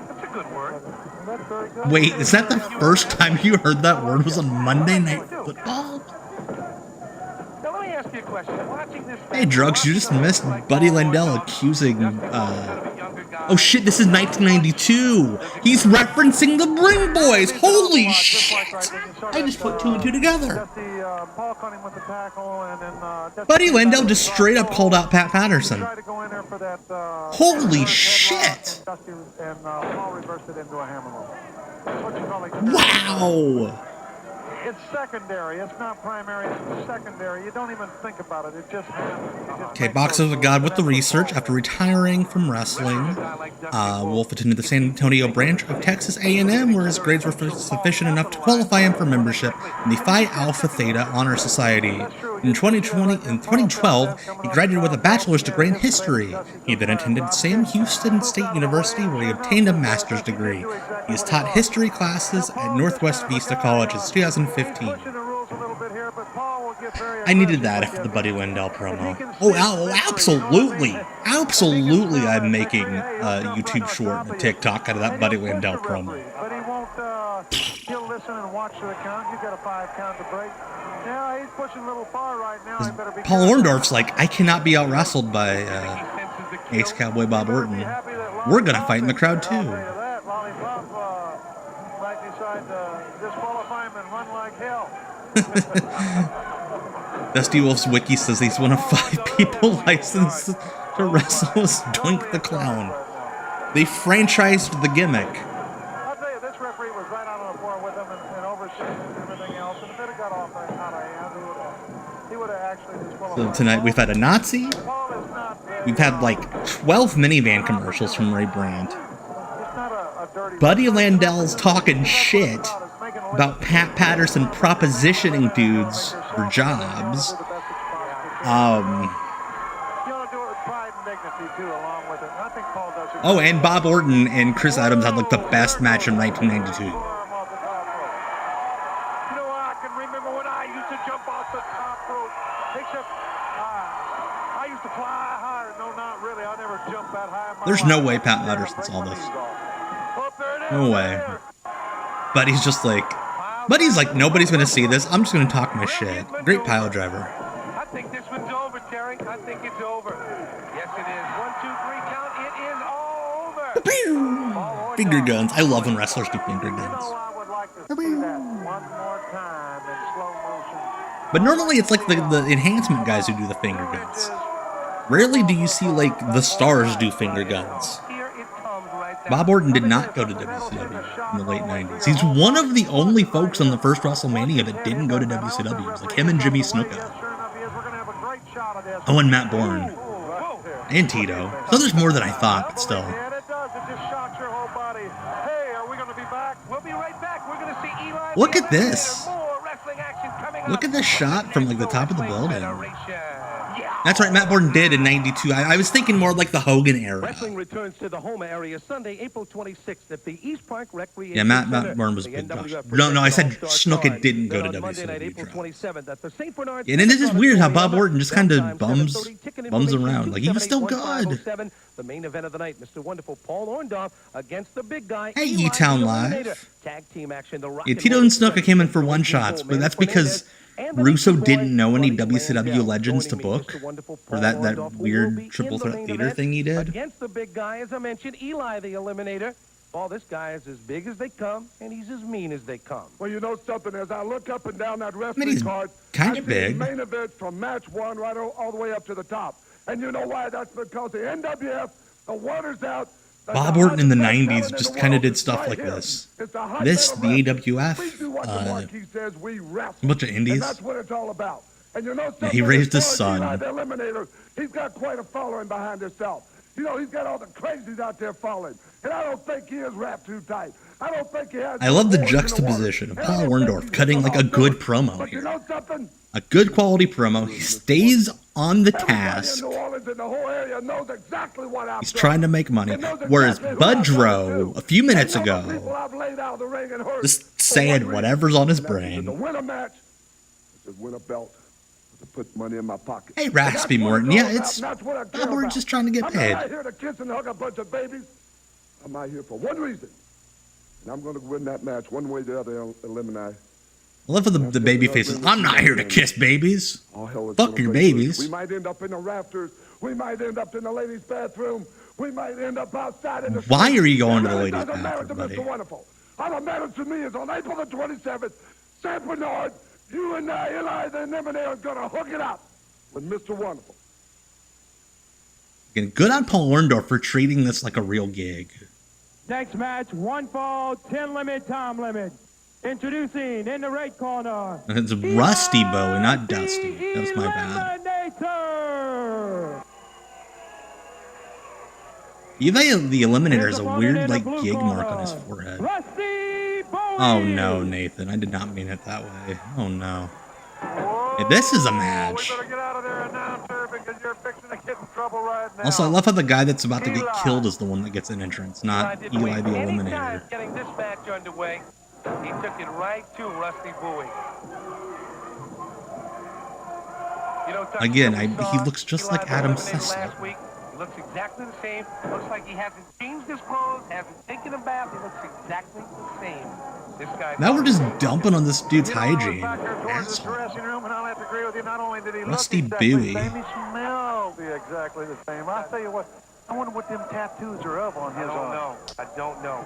That's a good word. that's very good. Wait, is that the first time you heard that word was on Monday Night Football? Now let me ask you a question. Watching this Hey, Drugs, you just missed Buddy Landell accusing, oh shit, this is 1992! He's referencing the Bring Boys! Holy shit! I just put 2 and 2 together! Paul caught him with the tackle, and then Buddy Landell just straight up called out Pat Patterson. tried to go in there for that. Holy shit! Dusty and Paul reversed it into a hammerlock. That's what you call it. Wow! It's secondary. It's not primary. It's secondary. You don't even think about it. It just happens. Okay, Boxers of God with the research. After retiring from wrestling, Wolf attended the San Antonio branch of Texas A&M, where his grades were sufficient enough to qualify him for membership in the Phi Alpha Theta Honor Society. In 2012, he graduated with a bachelor's degree in history. He then attended Sam Houston State University, where he obtained a master's degree. He has taught history classes at Northwest Vista College since 2015. I needed that after the Buddy Landell promo. Oh, absolutely. Absolutely, I'm making a YouTube short and a TikTok out of that Buddy Landell promo. But he won't. He'll listen and watch the count. You got a 5 count to break. Yeah, he's pushing a little far right now. He better be Paul Orndorff's like, I cannot be out wrestled by Ace Cowboy Bob Orton. We're gonna fight in the crowd too. Lollipop might decide to disqualify him and run like hell. Dusty Wolf's wiki says he's one of 5 people licensed to wrestle as Doink the Clown. They franchised the gimmick. I'll tell you, this referee was right out on the floor with him and overseeing and everything else. And if it had got off out of hand, he would have actually disqualified. So tonight we've had a Nazi. We've had like 12 minivan commercials from Ray Brandt. Buddy Landell's talking shit about Pat Patterson propositioning dudes for jobs. Oh, and Bob Orton and Chris Adams had like the best match in 1992. You know, I can remember when I used to jump off the top rope. Except I used to fly higher. No, not really. I never jumped that high. There's no way Pat Patterson saw this. No way. Buddy's just like, nobody's gonna see this. I'm just gonna talk my shit. Great pile driver. I think this one's over, Terry. I think it's over. Yes, it is. 1, 2, 3 count. It is all over. Finger guns. I love when wrestlers do finger guns. But normally it's like the enhancement guys who do the finger guns. Rarely do you see like the stars do finger guns. Bob Orton did not go to WCW in the late 90s. He's one of the only folks on the first WrestleMania that didn't go to WCW. It was like him and Jimmy Snuka. Oh, and Matt Bourne. And Tito. So there's more than I thought, but still. Look at this. Look at this shot from like the top of the building. That's right, Matt Bourne did in 92. I was thinking more like the Hogan era. Wrestling returns to the Homa area Sunday, April 26th at the East Park Recreation Yeah, Matt Center. Bourne was a big Josh. No, I said Snuka didn't go to WCW. And it is weird how Bob Orton just kind of bums around. Like, he was still good. The main event of the night, Mr. Wonderful Paul Orndorff against the big guy. Hey, E-Town Live. Tag team action, the Yeah, Tito and Snuka came in for one shots, but that's because Russo didn't know any WCW legends to book for that weird triple threat theater thing he did. Against the big guy, as I mentioned, Eli the Eliminator. Oh, this guy is as big as they come, and he's as mean as they come. Well, you know something, as I look up and down that wrestling card, kind of big. Main event from match 1 right all the way up to the top. And you know why? That's because the NWF, the water's out. Bob Orton in the 90s just kind of did stuff like this. This, the AWF, a bunch of indies. That's what it's all about. And you know, yeah, he raised his son. The Eliminator, he's got quite a following behind himself. You know, he's got all the crazies out there following. And I don't think he is wrapped too tight. I don't think he has. I love the juxtaposition of Paul Orndorff cutting like a good promo here. You know something? A good quality promo. He stays on the task. He's trying to make money. Whereas Budrow, a few minutes ago, just saying whatever's on his brain. Win a belt. Put money in my pocket. Hey, Raspy Morton. Yeah, it's Bob Orton just trying to get paid. I'm not here to kiss and hug a bunch of babies. I'm out here for one reason. And I'm going to win that match one way or the other, eliminate. I love the baby faces. I'm not here to kiss babies. Fuck your babies. We might end up in the rafters. We might end up in the ladies' bathroom. We might end up outside in the street. Why are you going to the ladies' bathroom, buddy? All that matters to me is on April the 27th, St. Bernard, you and Eli the Eliminator are going to hook it up with Mr. Wonderful. Good on Paul Orndorff for treating this like a real gig. Next match, 1 fall, 10 limit, time limit. Introducing in the right corner. It's Rusty Bowie, not Dusty. That was my bad. Eli the Eliminator has a weird, like, gig mark on his forehead. Oh no, Nathan. I did not mean it that way. Oh no. Hey, this is a match. Also, I love how the guy that's about to get killed is the one that gets an entrance, not Eli the Eliminator. Getting this match underway. He took it right to Rusty Bowie. You know, again, he looks just like Adam Sessler. He looks exactly the same. Looks like he hasn't changed his clothes, hasn't taken a bath. He looks exactly the same. Now we're just dumping on this dude's hygiene. Asshole. Rusty Bowie. He smelled exactly the same. I'll tell you what, I wonder what them tattoos are of on his arm. I don't know.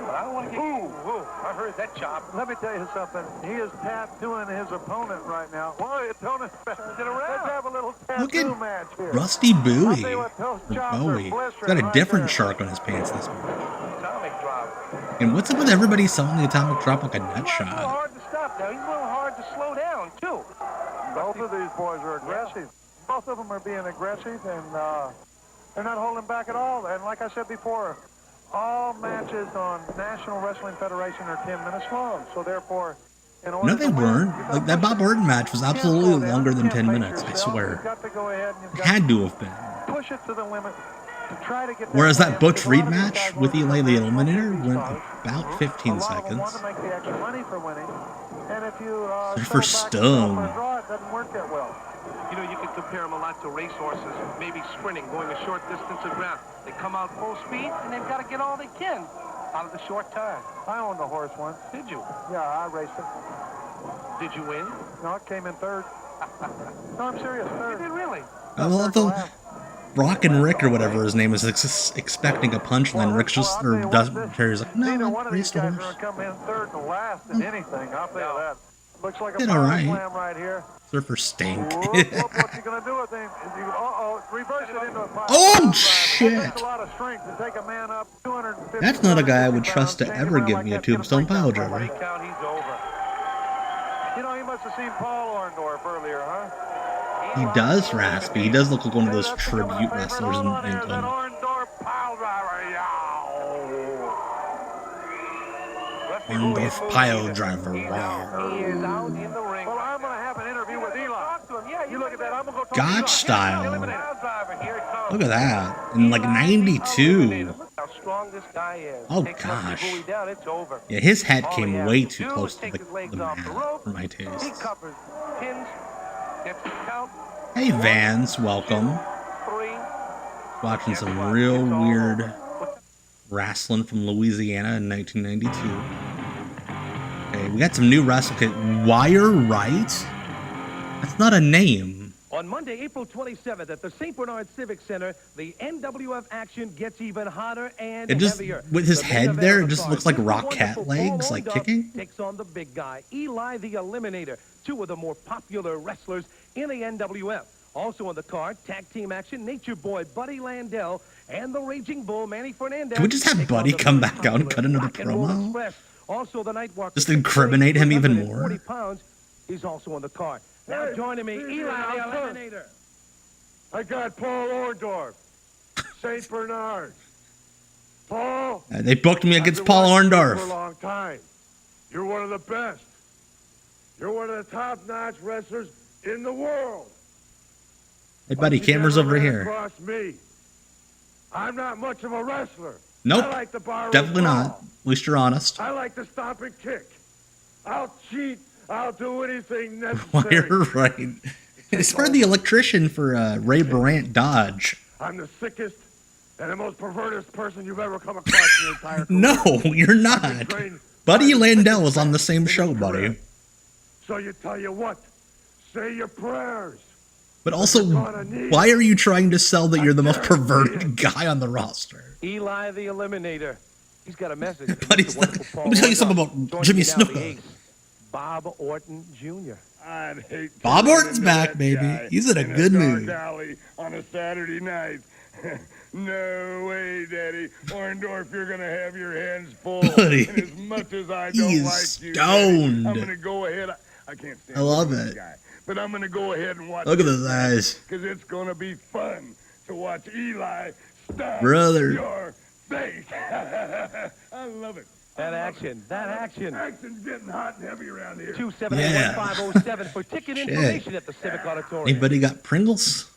But I don't want to get... Ooh, I heard that chop. Let me tell you something. He is tattooing his opponent right now. Boy, opponent, let's have a little tattoo match here. Rusty Bowie. Or Bowie. He's got a different shark on his pants this morning. Atomic drop. And what's up with everybody selling the atomic drop like a nut He's a little shot? hard to stop now. He's a little hard to slow down, too. Both of these boys are aggressive. Both of them are being aggressive, and they're not holding back at all. And like I said before, all matches on National Wrestling Federation are 10 minutes long. So therefore, in order No, they weren't. Like, that Bob Orton match was absolutely longer than 10 minutes, I swear. It had to have been. Push it to the limit. Try to get Whereas that Butch Reed match with Eli the Eliminator went about 15 seconds. Want to make the extra money for winning, and if you For Stone. it doesn't work that well. You know, you can compare them a lot to racehorses, maybe sprinting, going a short distance of ground. They come out full speed, and they've got to get all they can out of the short time. I owned a horse once. Did you? Yeah, I raced it. Did you win? No, it came in third. No, I'm serious, third. You did really? I love the Rock and Rick or whatever his name is expecting a punchline. Rick's just, or Terry's like, no, I raced a horse. Neither one of these guys are going to come in third and last in anything. I'll tell you that. Looks like a Did power alright. slam right here. Surfer stink. Whoop, whoop, what you going to do with him? Reverse it into a power Oh, slam. shit. It takes a lot of strength to take a man up 250. That's not a guy I would trust to ever give me a tombstone pile driver. Count, he's over. You know, he must have seen Paul Orndorff earlier, huh? He does raspy. He does look like one of those tribute wrestlers in England. Orndorff pile driver. Wow. He is out in the ring. Well, I'm going to have an interview with Eli. Talk to him. Yeah, You look at that. I'm going to go talk Gotch to Eli. style. Pile driver, here it comes. Look at that. In like 92. Look how strong this guy is. Oh, Takes Rusty gosh. Bowie down, it's over. Yeah, his head All he came has way to too do close is to take his the legs off the mat rope. for my He taste. covers pins, gets the count. Hey, Vans, welcome. 3. Watching some real weird wrestling from Louisiana in 1992. Okay, we got some new wrestling. Okay, Wire Right? That's not a name. On Monday, April 27th at the St. Bernard Civic Center, the NWF action gets even hotter and It just, heavier. with his The main head event there, of it the just card, looks like Mr. Rockette Wonderful legs, Paul like Orndorff kicking. Takes on the big guy, Eli the Eliminator, two of the more popular wrestlers in the NWF. Also on the card, tag team action, Nature Boy Buddy Landell and the Raging Bull Manny Fernandez. Can we just have take on Buddy the come very back out and cut popular another Rock and Roll promo? Express. Also the Nightwalker. Just incriminate him even more? 140 pounds. He's also on the card. Now Hey, joining me, easy Eli the now, son. Eliminator. I got Paul Orndorff, St. Bernard. Paul, They booked me I've against been Paul watching you Orndorff. for a long time. You're one of the best. You're one of the top-notch wrestlers in the world. Hey, buddy, But you camera's never over ran here. across me. I'm not much of a wrestler. Nope, I like the bar definitely brawl. not. At least you're honest. I like to stop and kick. I'll cheat. I'll do anything necessary. Wire Right. It's for the electrician for Ray Brandt Dodge. I'm the sickest and the most perverted person you've ever come across in your entire career. No, you're not. Buddy Landell was on the same show, buddy. So you tell you what, say your prayers. But also, why are you trying to sell that you're the most perverted guy on the roster? Eli the Eliminator. He's got a message. But he's like, let me tell you something about Jimmy Snuka. Bob Orton Jr. I'd hate Bob to run Orton's into back, that baby. guy He's in a in good dark mood. alley on a Saturday night. No way, Daddy. Orndorff, you're gonna have your hands full. Buddy, And as much as I he don't is like you, stoned. Daddy, I'm gonna go ahead. I can't stand I love this it. guy, but I'm gonna go ahead and watch. Look at those eyes. Because it's gonna be fun to watch Eli stop Brother. your face. I love it. That action. Action's getting hot and heavy around here. 278-1507 for ticket Shit. information at the Civic Auditorium. Anybody got Pringles?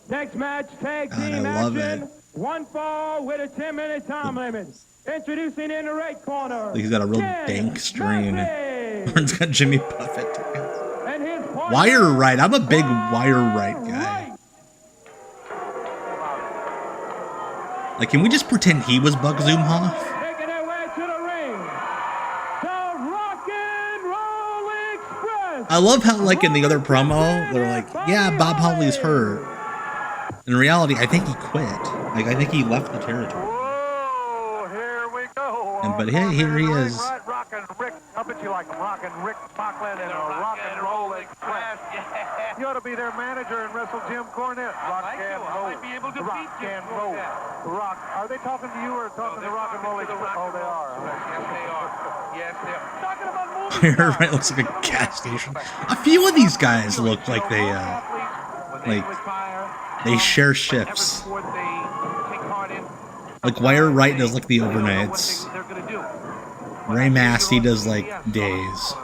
Next match, tag God, I team love action. it. One fall with a 10-minute time limit. Introducing in the right corner. He's got a real Ken dank string. Massie. Orton's got Jimmy Buffett tickets. And his partner, Wire Right. I'm a big Wire Right guy. Like, can we just pretend he was Buck Zumhoff? Making their way to the ring. The I love how, like, in the other promo, they're like, yeah, Bob Holly's hurt. In reality, I think he quit. Like, I think he left the territory. Whoa, here we go. But hey, here he is. Right, Rockin' Rick. I bet you like him. Rockin' Rick Bachland and a rock and roll express. You ought to be their manager and wrestle Jim Cornette. Rock and roll. I might be able to rock beat Jim and roll. Rock. Are they talking to you or talking to Rock and Roll Express? Oh, they are. Yes, they are. Yes, they are. Talking about movies. Right, looks like a gas station. A few of these guys look like they share shifts. Like Wire Wright does like the overnights. Ray Massie does like days.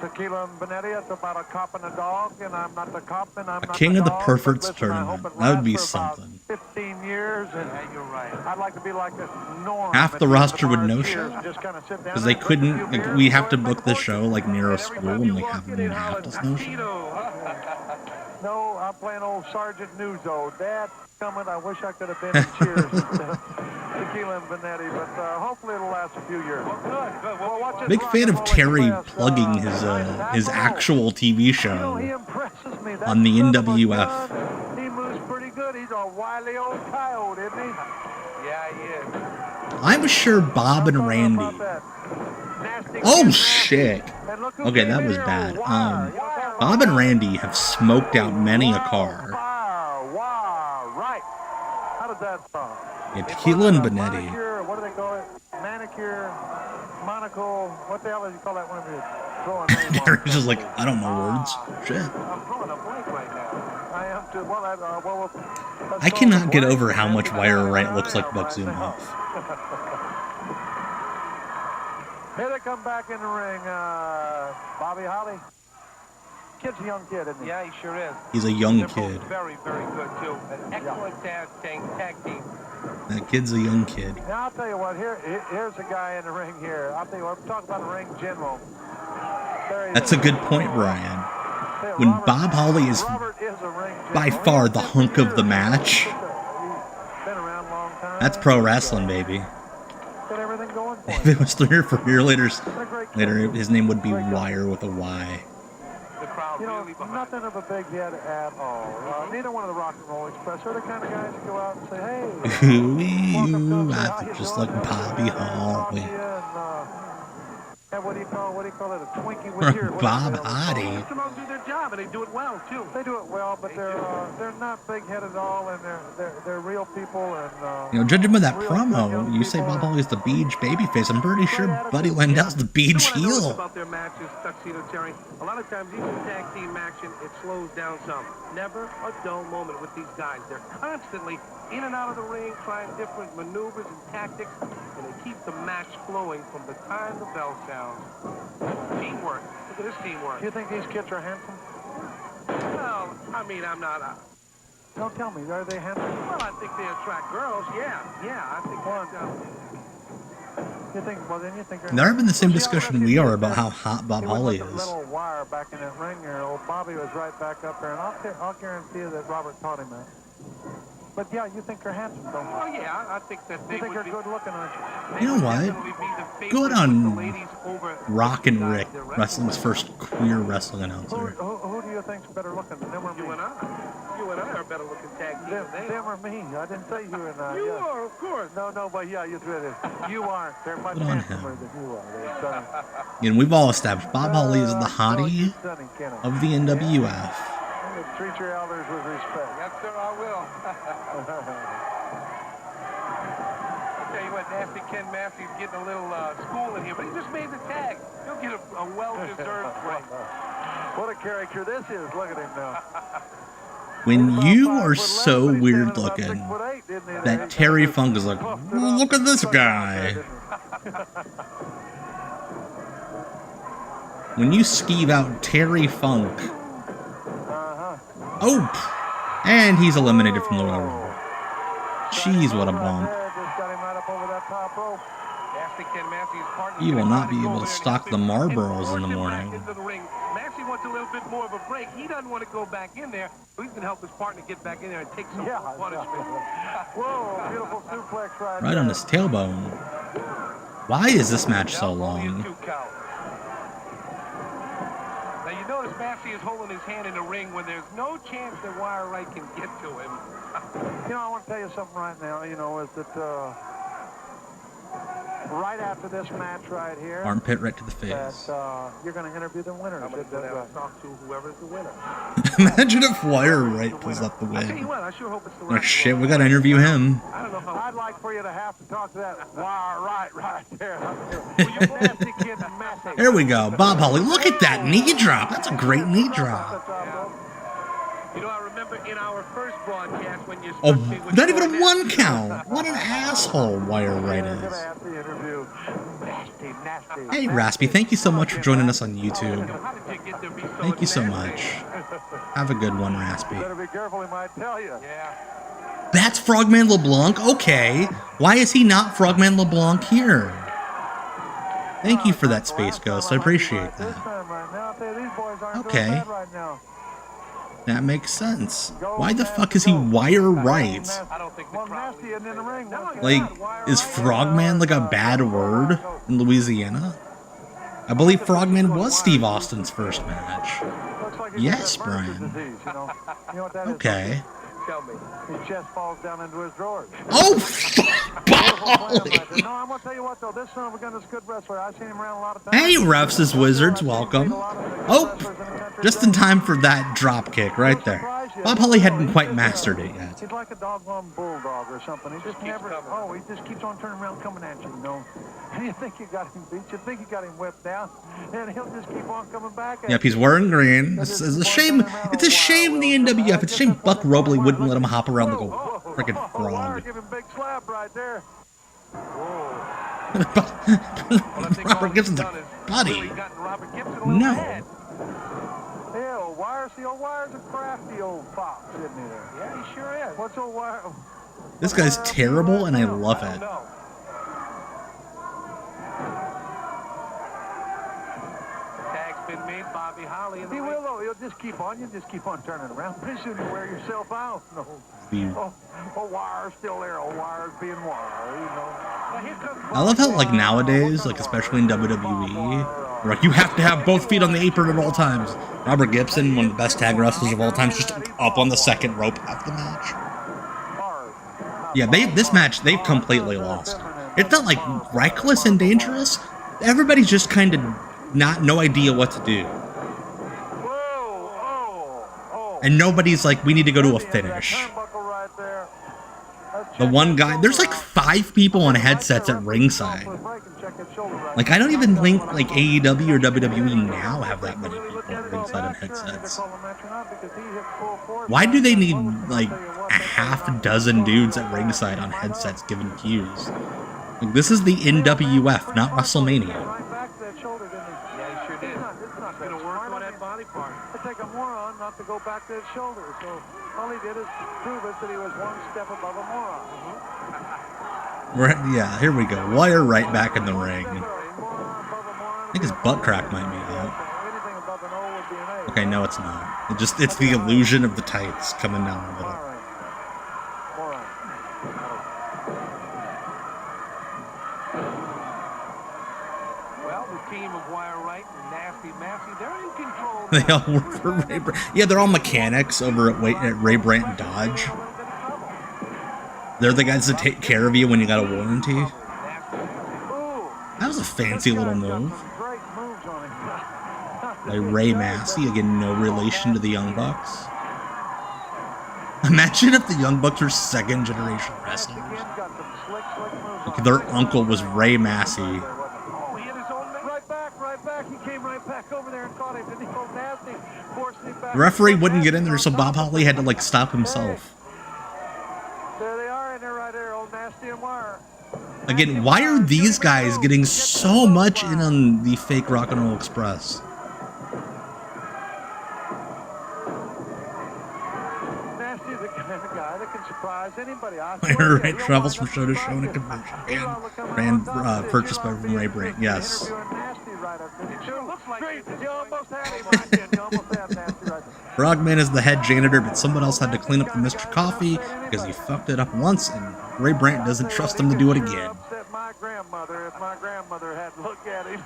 Tequila and Bonetti, it's about a cop and a dog, and I'm not the cop, and I'm A not King the of the dog, Perfects but listen, I hope tournament. it That would be lasts for about something. 15 years, and you're right. I'd like to be like this Norm. Half the roster would no show show. Because they couldn't, like, we have to book the show like near a school and they have them have to no show. No, I'm playing old Sergeant Nuzzo. Dad, coming. I wish I could have been in Cheers. Tequila and Bonetti, but hopefully it'll last a few years. Well, good. Well, watch this Big rock fan and of roll Terry express. plugging his actual TV show He impresses me. That on the son of a NWF. gun, he moves pretty good. He's a wily old coyote, isn't he? Yeah, he is. I'm sure Bob and Randy. Oh shit! Okay, that was bad. Bob and Randy have smoked out many a car. Right. How does that sound? Yeah, Tequila and Bonetti. Manicure, what do they call it? Manicure, monocle. What the hell do you call that one? Throwing name on They're just like, I don't know words. Shit. I'm drawing a blank right now. I am too. Well, I cannot get over how much Wire Wright looks like Buck Zumhofe. Here they come back in the ring. Bobby Holly. Kid's a young kid, isn't he? Yeah, he sure is. He's a young They're kid. both very, very good, too. An excellent tag team. That kid's a young kid. Now, I'll tell you what. Here's a guy in the ring here. I'll tell you what. Talk about the ring general. That's a good point, Brian. When Bob Holly is by far the hunk of the match, that's pro wrestling, baby. If it was 3 or 4 years later, his name would be Wire with a Y. You know, nothing of a big head at all. Neither one of the Rock and Roll Express are the kind of guys who go out and say, hey, ooh, I just like Bobby Holly. What do you call it? A Twinkie with your Bob Hardy. They do their job, and they do it well, too. They do it well, but they're not big-headed at all, and they're real people. And you know, judging by that promo, you say Bob Holly's the Beach babyface. I'm pretty sure Buddy Landell's the Beach heel. About their matches, Tuxedo Terry. A lot of times, even tag team action, it slows down some. Never a dull moment with these guys. They're constantly in and out of the ring, trying different maneuvers and tactics, and they keep the match flowing from the time the bell sounds. Teamwork. Look at this teamwork. Do you think these kids are handsome? Well, I mean, I'm not. Don't tell me. Are they handsome? Well, I think they attract girls. Yeah, I think you think? Well, then you think. They're having the same discussion we are about how hot Bob Holly is. Little wire back in that ring there. Old Bobby was right back up there, and I'll guarantee you that Robert taught him that. But yeah, you think they're handsome, don't you? Oh yeah, I think that they think would they're good looking, aren't you? You know what? Good on Rock and Rick, wrestling's first queer wrestling announcer. Who do you think's better looking, them or me? You and I are better looking tag team than they them or me? I didn't say you and I. You are, of course. No, but yeah, you aren't. They're much handsomer than you are. And we've all established Bob Holly is the hottie of the NWF. Treat your elders with respect. Yes, sir, I will. I'll tell you what, Nasty Ken Massey's getting a little school in here, but he just made the tag. He'll get a well-deserved break. What a character this is. Look at him now. When you are so weird looking that Terry Funk is like, look at this guy. When you skeeve out Terry Funk. Oh! And he's eliminated from the Royal Rumble. Jeez, what a bump. He will not be able to stock the Marlboros in the morning. Massie wants a little bit more of a break. He doesn't want to go back in there. He's going to help his partner get back in there and take some punishment. Whoa, beautiful suplex right on his tailbone. Why is this match so long? You notice Massie is holding his hand in the ring when there's no chance that Wire Right can get to him. You know, I want to tell you something right now, you know, is that right after this match right here, Armpit right to the face. that you're going to interview the winners. I'm going to talk to whoever's the winner. Imagine if Wire Right pulls up the I tell you win. what, I sure hope it's the Oh right shit, we gotta interview him. I don't know how. I'd like for you to have to talk to that Wire right there. Well, you nasty kid, Massie. There we go, Bob Holly. Look at that knee drop. That's a great knee drop. You know, I remember in our first broadcast when you Oh, struck me with not even your a one count. What an asshole Wire Right is. Hey, Raspy, thank you so much for joining us on YouTube. How did you get to be so Thank you so nasty? much. Have a good one, Raspy. Better be careful, he might tell you. Yeah. That's Frogman LeBlanc? Okay. Why is he not Frogman LeBlanc here? Thank you for that, Space Ghost. I appreciate that. Okay. That makes sense. Why the fuck is he Wire Right? I don't think the crowd would in the ring. Like, is Frogman like a bad word in Louisiana? I believe Frogman was Steve Austin's first match. Yes, Brian. Okay. tell me. His chest falls down into his drawers. Oh, fuck! No, I'm going to tell you what, though. This son of a gun is a good wrestler. I've seen him around a lot of times. Hey, Refs' Wizards, welcome. Oh, just in time for that drop kick right there. Bob Holly hadn't quite mastered it yet. He's like a doggone bulldog or something. He just never, he just keeps on turning around coming at you, you know. And you think you got him beat, you think you got him whipped down, and he'll just keep on coming back at Yep, he's wearing green. It's a shame. It's a shame the NWF. It's a shame Buck Robley wouldn't let him hop around like a freaking frog. Give him a big slap right there. Robert Gibson's like, buddy. No. Hey, old Wire's the old Wire's a crafty old fox, isn't he? Yeah, he sure is. What's old Wire? This guy's terrible, and I love it. Tag's been made, Bobby Holly. He will, though. He'll just keep on. You just keep on turning around. Pretty soon you wear yourself out. No. Oh, Wire's still there. Oh, Wire's being Wire, you know. I love how, like, nowadays, like, especially in WWE, where, like, you have to have both feet on the apron at all times. Robert Gibson, one of the best tag wrestlers of all time, just up on the second rope half the match. Yeah, this match, they've completely lost. It's not, like, reckless and dangerous. Everybody's just kind of no idea what to do. And nobody's like, we need to go to a finish. The one guy, there's like 5 people on headsets at ringside. Like, I don't even think like AEW or WWE now have that many people at ringside on headsets. Why do they need like a half dozen dudes at ringside on headsets giving cues? Like, this is the NWF, not WrestleMania. Yeah, he sure did. He's going to work on that body part. It'd take a moron not to go back to his shoulder. So all he did is prove us that he was one step above a moron. Yeah, here we go. Wire right back in the ring. I think his butt crack might be out. Okay, no, it's not. It's the illusion of the tights coming down the middle. Well, the team of Wire Right and Nasty Massie, they're in control. They all work for Ray Brandt. Yeah, they're all mechanics over at Ray Brandt Dodge. They're the guys that take care of you when you got a warranty. That was a fancy little move. By Ray Massie, again, no relation to the Young Bucks. Imagine if the Young Bucks were second generation wrestlers. Like their uncle was Ray Massie. The referee wouldn't get in there, so Bob Holly had to like stop himself. There they are, and they're right there, old Nasty and Wire. Again, why are these guys getting so much in on the fake Rock and Roll Express? Nasty's the kind of guy that can surprise anybody. Wire Right travels from show to show in a convention. Purchased by Ray Brandt, yes. Frogman is the head janitor, but someone else had to clean up the Mr. Coffee because he fucked it up once, and Ray Brandt doesn't trust him to do it again. My grandmother, if my grandmother had looked at him.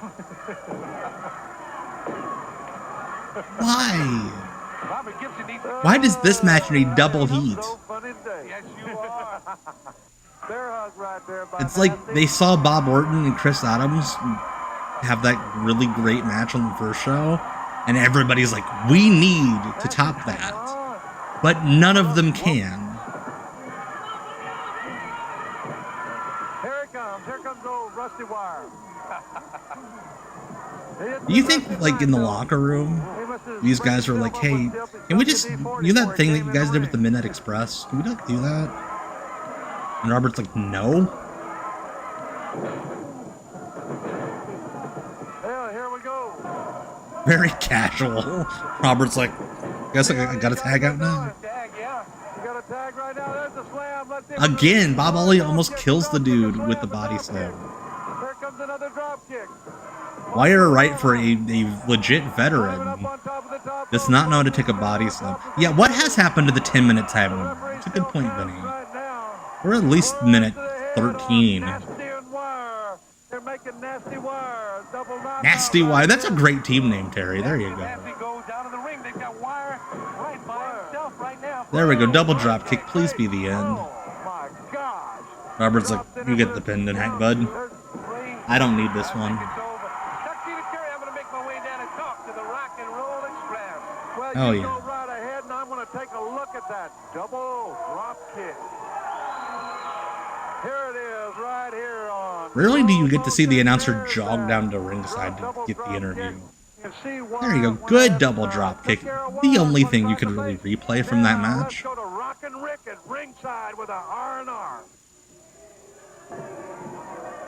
Why? Why does this match need double heat? Yes, you are. Bear hug right there by It's like Massie. they saw Bob Orton and Chris Adams have that really great match on the first show, and everybody's like, we need to top that. But none of them can. Here it comes. Here comes old Rusty Wire. Do you think, like, in the locker room, these guys were like, hey, can we just, you know that thing that you guys did with the Midnight Express? Can we not do that? And Robert's like, no. Yeah, here we go. Very casual. Robert's like, guess I got a tag out now. Tag, yeah. You got a tag right now. There's the slam. Let's see. Again, Bob Ollie almost kills the dude with the body slam. Here comes another drop kick. Wire right for a legit veteran does not know how to take a body slam. Yeah, what has happened to the 10-minute tag limit? It's a good point, Vinny. We're at least minute 13. They're making Nasty Wire. Double knockout. Nasty Wire. That's a great team name, Terry. There you go. Nasty goes down to the ring. They've got Wire right by himself right now. There we go. Double drop kick. Please be the end. Oh my gosh. Robert's like, you get the pin tonight, bud. I don't need this one. Oh, yeah. Go right ahead, and I'm going to take a look at that double drop kick. Here it is, right here on. Rarely do you get to see the announcer jog down to ringside to get the interview. There you go. Good double drop kick. The only thing you could really replay from that match. Let's go to Rockin' Rick at ringside with a R&R.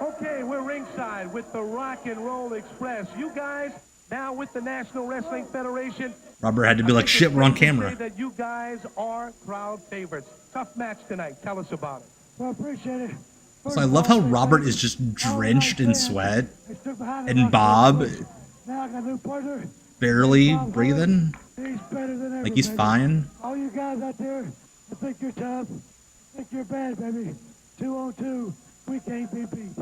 Okay, we're ringside with the Rock and Roll Express. You guys now with the National Wrestling Federation. Robert had to be like, shit, we're on camera. That you guys are crowd favorites. Tough match tonight. Tell us about it. Well, I appreciate it. So I love how Robert is just drenched in sweat, and Bob barely breathing, like he's fine. All you guys out there, I think you're tough. I think you're bad, baby. 2-on-2, we can't be beat.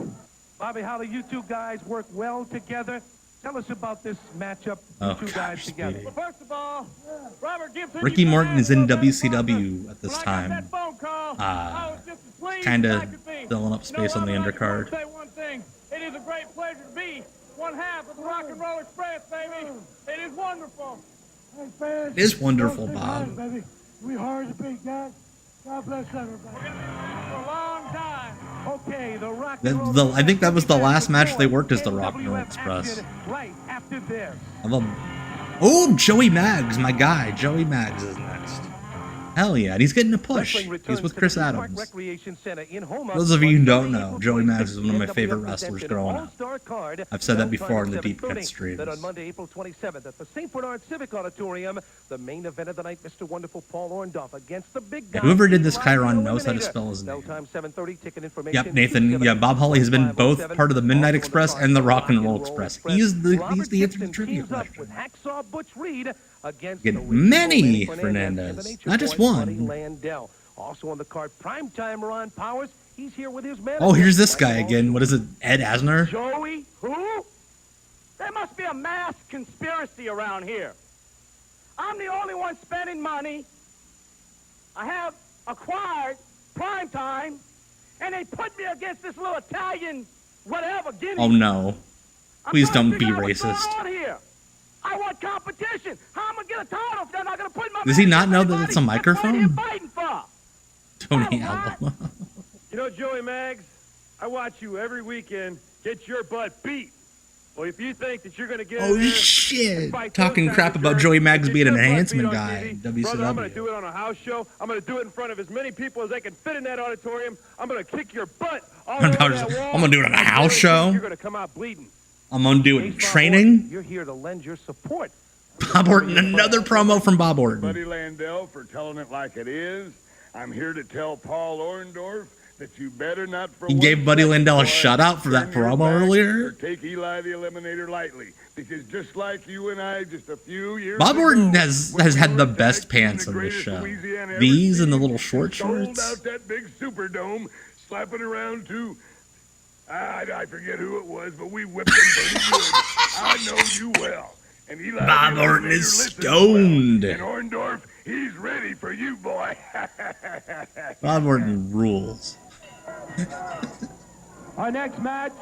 Bobby, how do you two guys work well together? Tell us about this matchup, Oh, you two guys gosh, together. Speedy. Well, first of all, Robert Gibson. Ricky you Morton is in guys know WCW at this when I got time. that phone call, I was just as pleased Kinda as I could be. filling up space on the Robert, undercard. I just want to say one thing. It is a great pleasure to be one half of the Rock and Roll Express, baby. It is wonderful. Hey, fans, It is wonderful, don't think Bob. about it, baby. We hard to beat, guys. God bless everybody. For a long time. Okay, the Rock The- and Roll the- I think that was the Express last match they worked as the NWF Rock and Roll action Express. Right after this. I love him. Oh, Joey Maggs, my guy. Joey Maggs is next. Hell yeah, and he's getting a push. He's with Chris Adams. Those of you who don't know, Joey Maggs is one of my favorite wrestlers growing up. I've said that before in the Deep Cut streams. Then on Monday, April 27th at the St. Bernard Civic Auditorium, the main event of the night, Mr. Wonderful Paul Orndorff against the big guy. Whoever did this Chiron knows how to spell his No name. time 7:30 ticket information. Yep, Nathan. Yeah, Bob Holly has been both part of the Midnight Express and the Rock and Roll Express. He's the answer to the trivia question. With Hacksaw Butch Reed against Get the many Robley Fernandez, Nature not just Boy, one. Buddy Landell. Also on the card, primetime Ron Powers. He's here with his man. Oh, here's this guy again. What is it? Ed Asner? Joey? Who? There must be a mass conspiracy around here. I'm the only one spending money. I have acquired primetime, and they put me against this little Italian whatever, Guinea. Oh no. I'm Please trying to don't be figure out what's racist. going on here. I want competition. How am I going to get a title if they're not going to put my Does he man not know against that it's a anybody? That's what microphone? they're fighting for. Tony Alba. You know, Joey Maggs, I watch you every weekend get your butt beat. Well, if you think that you're going to get in Oh there shit. and fight Talking those crap kinds of about jerks, Joey Maggs get being an your butt beat enhancement on guy TV, in brother, I'm going to WCW. do it on a house show. I'm going to do it in front of as many people as they can fit in that auditorium. I'm going to kick your butt all over that wall. I'm gonna do it on a And house show. You're going to come out bleeding. I'm gonna do Hey, it Bob training. Orton, you're here to lend your support. Bob Orton, another promo from Bob Orton. Buddy Landell for telling it like it is. I'm here to tell Paul Orndorff that you better not for He one gave Buddy second Landell a try shout out for that turn your promo back earlier. or take Eli the Eliminator lightly. Because just like you and I just a few years Bob ago, Orton has when we had the were best tag team, pants the on this greatest show. Louisiana ever These and the seen, little short sold shorts. out that big Superdome, slapping around to, I forget who it was, but we whipped them pretty good. I know you well. And Eli Bob Orton is stoned. And Orndorff, he's ready for you, boy. Bob Orton rules. Our next match.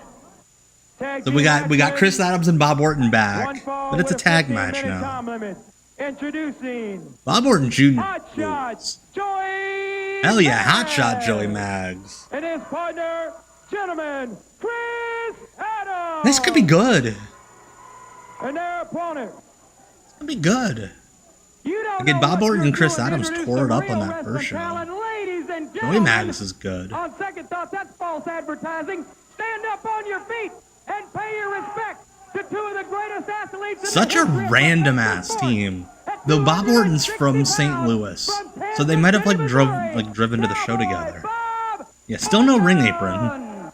So we got Chris Adams and Bob Orton back, but it's a tag match now. Introducing Bob Orton Jr. Hot Shot Joey. Hell yeah, Hot Shot Joey Mags. And his partner, gentleman, Chris Adams. This could be good. And their opponent. This could be good. Again, Bob Orton and Chris Adams tore it up on that first show. Joey Mags is good. On second thought, that's false advertising. Stand up on your feet and pay your respect to two of the greatest athletes. Such a random ass team. Though Bob Orton's from St. Louis, so they might have driven to the show together. Yeah, still no ring apron.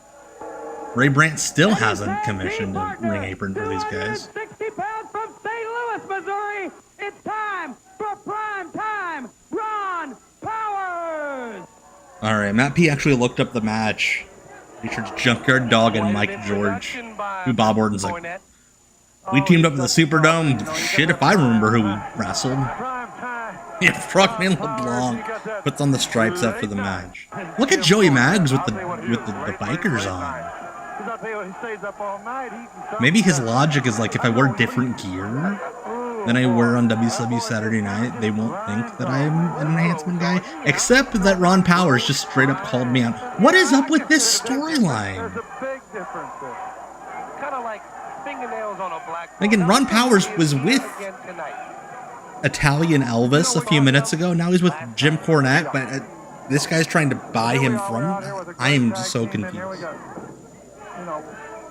Ray Brandt still hasn't commissioned a ring apron for these guys. 60 pounds from St. Louis, Missouri. It's time for prime time. Ron Powers. All right, Matt P actually looked up the match. Features Junkyard Dog and Mike George. Who Bob Orton's like, we teamed up in the Superdome. Shit, if I remember who we wrestled. Yeah, Frogman LeBlanc puts on the stripes after the match. Look at Joey Mags with the bikers on. Maybe his logic is like, if I wear different gear than I wear on WCW Saturday Night, they won't think that I'm an enhancement guy. Except that Ron Powers just straight up called me out. What is up with this storyline? Again, Ron Powers was with Italian Elvis a few minutes ago. Now he's with Jim Cornette, but this guy's trying to buy him from. I am just so confused.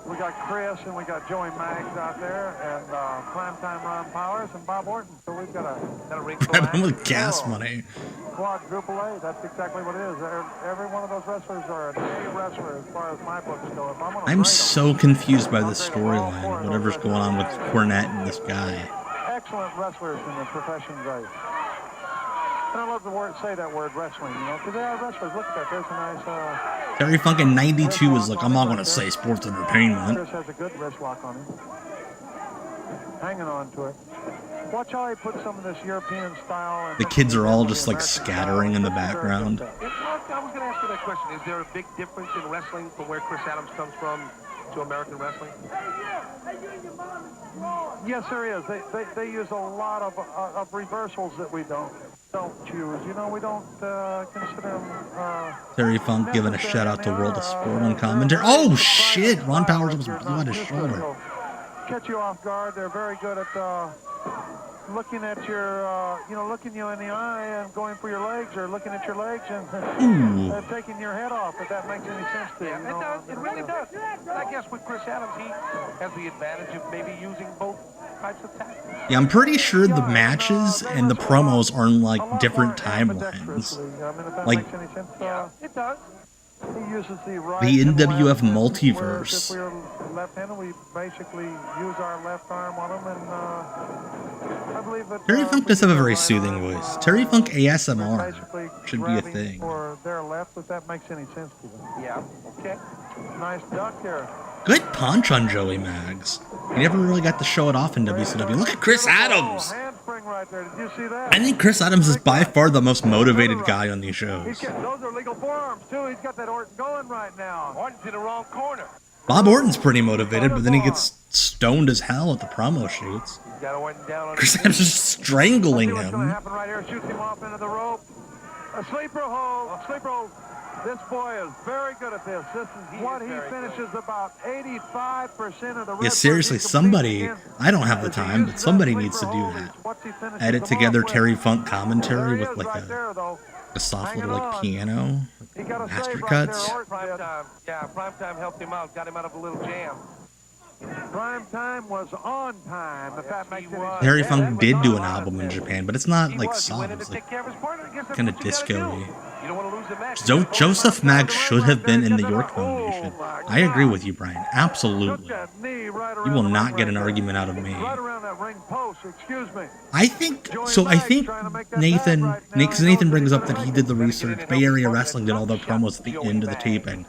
We got Chris and we got Joey Mags out there, and primetime Ron Powers and Bob Orton. So we've got a ring. Grab him with gas money. Quadruple A. That's exactly what it is. Every one of those wrestlers are an A wrestler as far as my books go. I'm so confused by this storyline. Whatever's going on with Cornette and this guy. Excellent wrestlers in the profession, guys. And I love to say that word, wrestling, because they are wrestlers. Look at that. There's a nice... Terry Funk in 92 was like, I'm not going to say sports entertainment. Chris has a good wrist lock on him. Hanging on to it. Watch how he puts some of this European style... The kids are all just like scattering in the background. I was going to ask you that question. Is there a big difference in wrestling from where Chris Adams comes from to American wrestling? Yes, there is. They use a lot of reversals that we don't choose. We don't consider them... Terry Funk giving a shout out to World of Sport on commentary. Oh shit! Ron Powers was blew out his shoulder. Catch you off guard. They're very good at looking at your, looking you in the eye and going for your legs, or looking at your legs and taking your head off, if that makes any sense to you. It does. It really does. I guess with Chris Adams, he has the advantage of maybe using both types of tactics. Yeah, I'm pretty sure the matches and the promos are in like different timelines. Like it does. He uses the right the NWF multiverse. If we're left-handed, we basically use our left arm on him, and I believe that Terry Funk does have a very soothing voice. Terry Funk ASMR should be a thing. For their left, if that makes any sense to them. Yeah. Okay. Nice duck here. Good punch on Joey Mags. He never really got to show it off in WCW. Look at Chris Adams! Handspring right there. Did you see that? I think Chris Adams is by far the most motivated guy on these shows. Those are legal forearms, too. He's got that Orton going right now. Orton's in the wrong corner. Bob Orton's pretty motivated, but then he gets stoned as hell at the promo shoots. Chris Adams is strangling him. What's going to happen right here? Shoots him off into the rope. A sleeper hold. Sleeper hold. This boy is very good at this. This is what he finishes about 85% of the Yeah, seriously, somebody, I don't have the time, but somebody needs to do that. Edit together Terry Funk commentary with like a soft little like piano, master cuts. Primetime helped him out, got him out of a little jam. Primetime was on time, if that makes any sense. Terry Funk did do an album in Japan, but it's not like soft. It's like kind of disco-y. Joseph Mags should have been in the York Foundation. I agree with you, Brian. Absolutely. You will not get an argument out of me. I think Nathan brings up that he did the research. Bay Area Wrestling did all their promos at the end of the taping.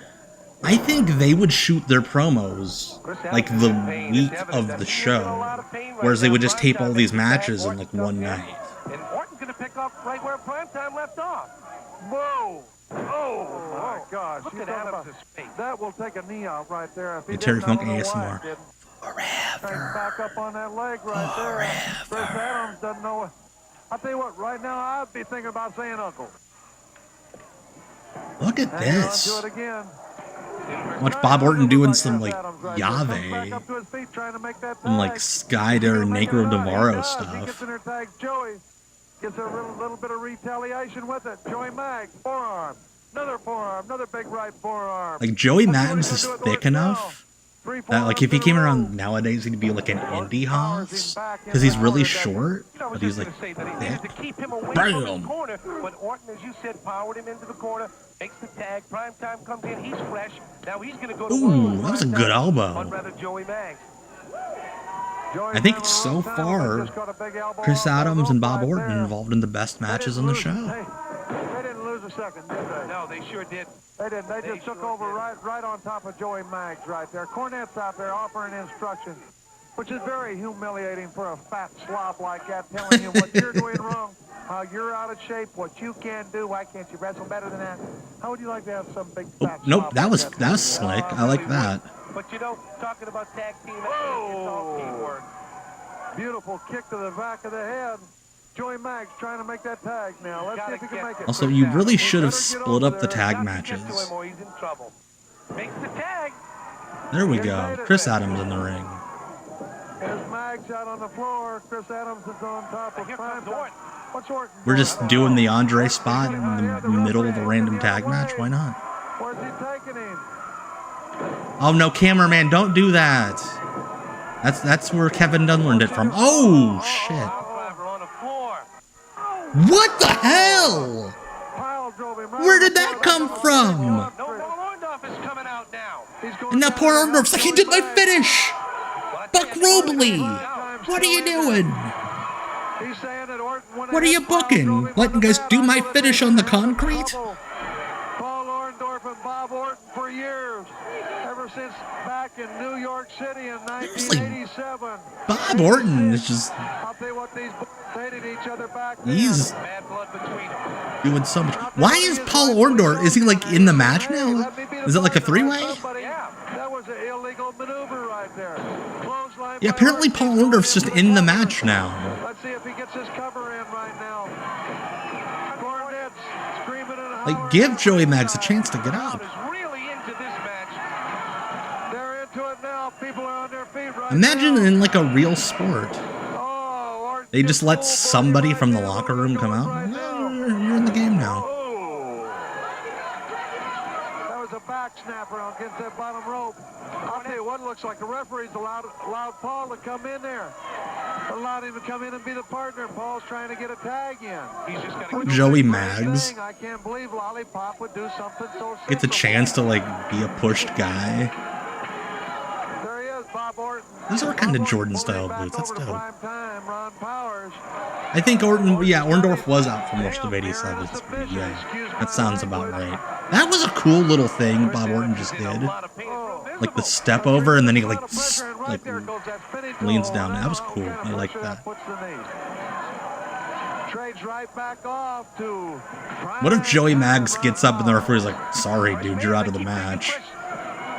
I think they would shoot their promos like the week of the show, Whereas they would just tape all these matches in like one night. And Orton's going to pick up right where Primetime left off. Whoa! Oh, my gosh. Look at Adams' face. That will take a knee out right there. If he Terry didn't, I Funk don't know why ASMR. it didn't. Forever. Back up on that leg right there. Chris Adams doesn't know it. I'll tell you what, right now I'd be thinking about saying uncle. Look at this. Do it again. Watch Bob Orton doing some like Yave and like Skyder and Negro Navarro He stuff. gets in there, tags Joey. Gets a little bit of retaliation with it. Joey Maggs, forearm. Another forearm. Another big right forearm. Like Joey Maggs is thick enough that like if he came around nowadays he'd be like an indie Haas because he's really short, but he's like thick. Bam! But Orton, as you said, powered him into the corner. Makes the tag. Primetime comes in. He's fresh. Now he's going to go to Ooh, that was a good elbow. on rather Joey Maggs. I think so far, Chris Adams and Bob Orton involved in the best matches on the show. Hey, they didn't lose a second, did they? No, they sure did. They didn't. They just took over right on top of Joey Maggs right there. Cornette's out there offering instructions, which is very humiliating for a fat slob like that, telling you what you're doing wrong, how you're out of shape, what you can do. Why can't you wrestle better than that? How would you like to have some big fat Nope, slob that like was slick. I like that. But you know, talking about tag team, it's all teamwork. Beautiful kick to the back of the head. Joey Maggs trying to make that tag now. Let's see if he can make it. Also, you really should have split up the tag matches. Makes the tag. There we go. Chris Adams in the ring. There's Maggs out on the floor. Chris Adams is on top of Primetime. What's Orton? We're just doing the Andre spot in the middle of a random tag match. Why not? Where's he taking him? Oh no, cameraman, don't do that. That's where Kevin Dunn learned it from. Oh shit. What the hell? Where did that come from? And now poor Orndorff's like, he did my finish! Buck Robley! What are you doing? What are you booking? Letting guys do my finish on the concrete? Paul Orndorff and Bob Orton for years. Ever since back in New York City in 1987. Bob Orton is just... I'll tell you what, these hated each other back then. He's doing so much. Why is Paul Orndorff? Is he like in the match now? Is it like a three-way? That was an illegal maneuver right there. Yeah, apparently Paul Orndorff's just in the match now. Let's see if he gets his cover in right now. Cornette's screaming and Like, give Joey Maggs a chance to get up. they're into it now. People are on their feet right Imagine in like a real sport. They just let somebody from the locker room come out. No, you're in the game now. That was a back snapper against that bottom rope. I'll tell you what, looks like the referee's allowed Paul to come in there. Allowed him to come in and be the partner. Paul's trying to get a tag in. He's just Poor Joey Maggs I can't believe Lollipop would do something so gets a chance to like be a pushed guy. There he is, Bob Orton. These are kind of Jordan style boots. That's dope. Time, Ron Powers. I think Orton, yeah, Orndorff was out for most of 87. Yeah, that sounds about right. That was a cool little thing Bob Orton just did. Like the step over and then he like leans down. That was cool. I like that. Trades right back off to What if Joey Maggs gets up and the referee's like, sorry dude, you're out of the match.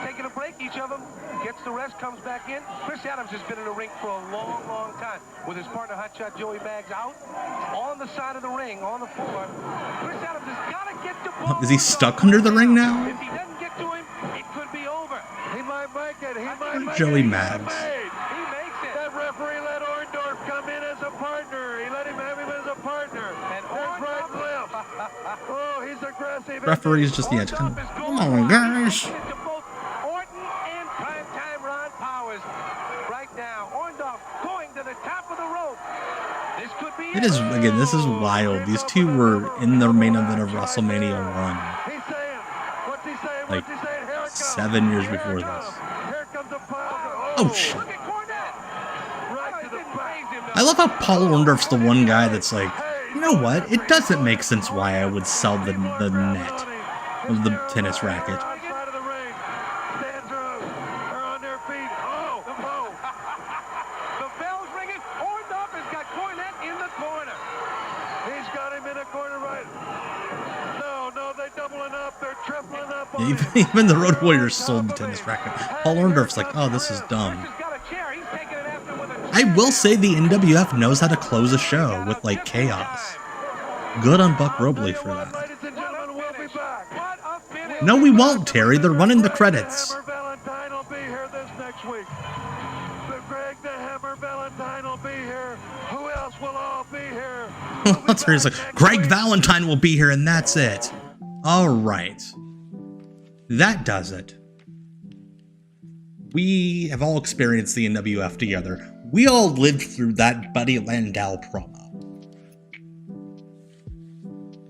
Taking a break, each of them gets the rest, comes back in. Chris Adams has been in the ring for a long, long time with his partner Hotshot Joey Maggs out on the side of the ring, on the floor. Chris Adams has got to get the ball. Is he stuck under the ring now? If he doesn't get to him, it could be over. He might make it. He might make Joey it. Maggs. He makes it. That referee let Orndorff come in as a partner. He let him have him as a partner. And there's right and left. Oh, he's aggressive. Referee's just the edge. Come on, guys. Orton and Primetime Ron Powers. Right now, Orndorff going to the top of the rope. This could be It is, again, this is wild. These two were in the main event of WrestleMania 1. He's saying, what's he saying? Like, What's he saying? Here it comes. 7 years before this. Here comes a pile. Oh, shit. Look at Cornette. Right to the back. I love how Paul Orndorff's the one guy that's like, you know what? It doesn't make sense why I would sell the net of the tennis racket. Outside of the ring. Stands are on their feet. Oh, The bell's ringing Even the Road Warriors sold the tennis racket. Paul Orndorff's like, oh, this is dumb. I will say the NWF knows how to close a show with, like, chaos. Good on Buck Robley for that. No, we won't, Terry. They're running the credits. Valentine will be here this next week. Greg the Hammer Valentine will be here. Who else will all be here? Terry's like, Greg Valentine will be here, and that's it. All right. That does it. We have all experienced the NWF together. We all lived through that Buddy Landell promo.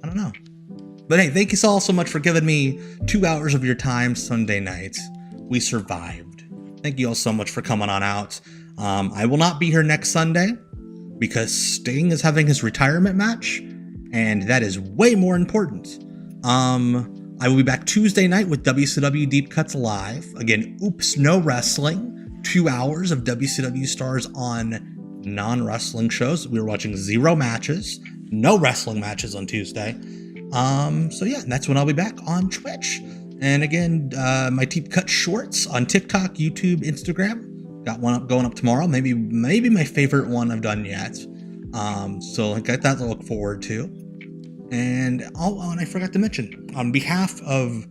I don't know. But hey, thank you all so much for giving me 2 hours of your time Sunday night. We survived. Thank you all so much for coming on out. I will not be here next Sunday because Sting is having his retirement match, and that is way more important. I will be back Tuesday night with WCW Deep Cuts Live. Again, Oops No Wrestling. 2 hours of WCW stars on non-wrestling shows. We were watching 0 matches. No wrestling matches on Tuesday. So yeah, that's when I'll be back on Twitch. And again, my Deep Cut Shorts on TikTok, YouTube, Instagram. Got one up going up tomorrow. Maybe my favorite one I've done yet. So I got that to look forward to. And and I forgot to mention, on behalf of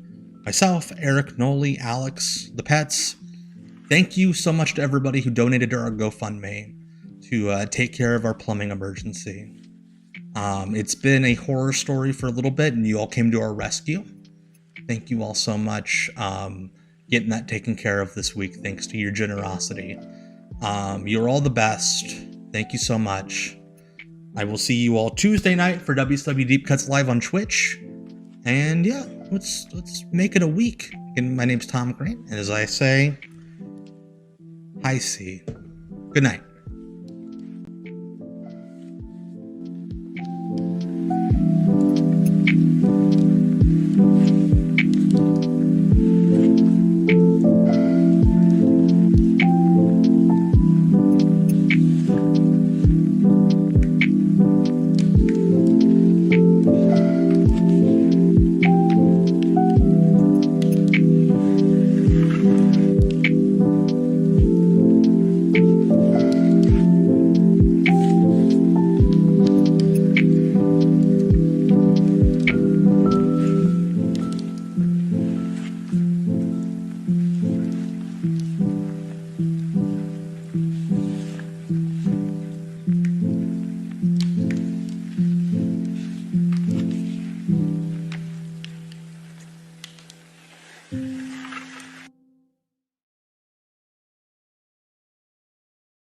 myself, Eric, Noli, Alex, the pets, thank you so much to everybody who donated to our GoFundMe to take care of our plumbing emergency. It's been a horror story for a little bit, and you all came to our rescue. Thank you all so much getting that taken care of this week, thanks to your generosity. You're all the best. Thank you so much. I will see you all Tuesday night for WCW Deep Cuts Live on Twitch. And yeah, let's make it a week. And my name's Tom Green, and as I say, I see. Good night.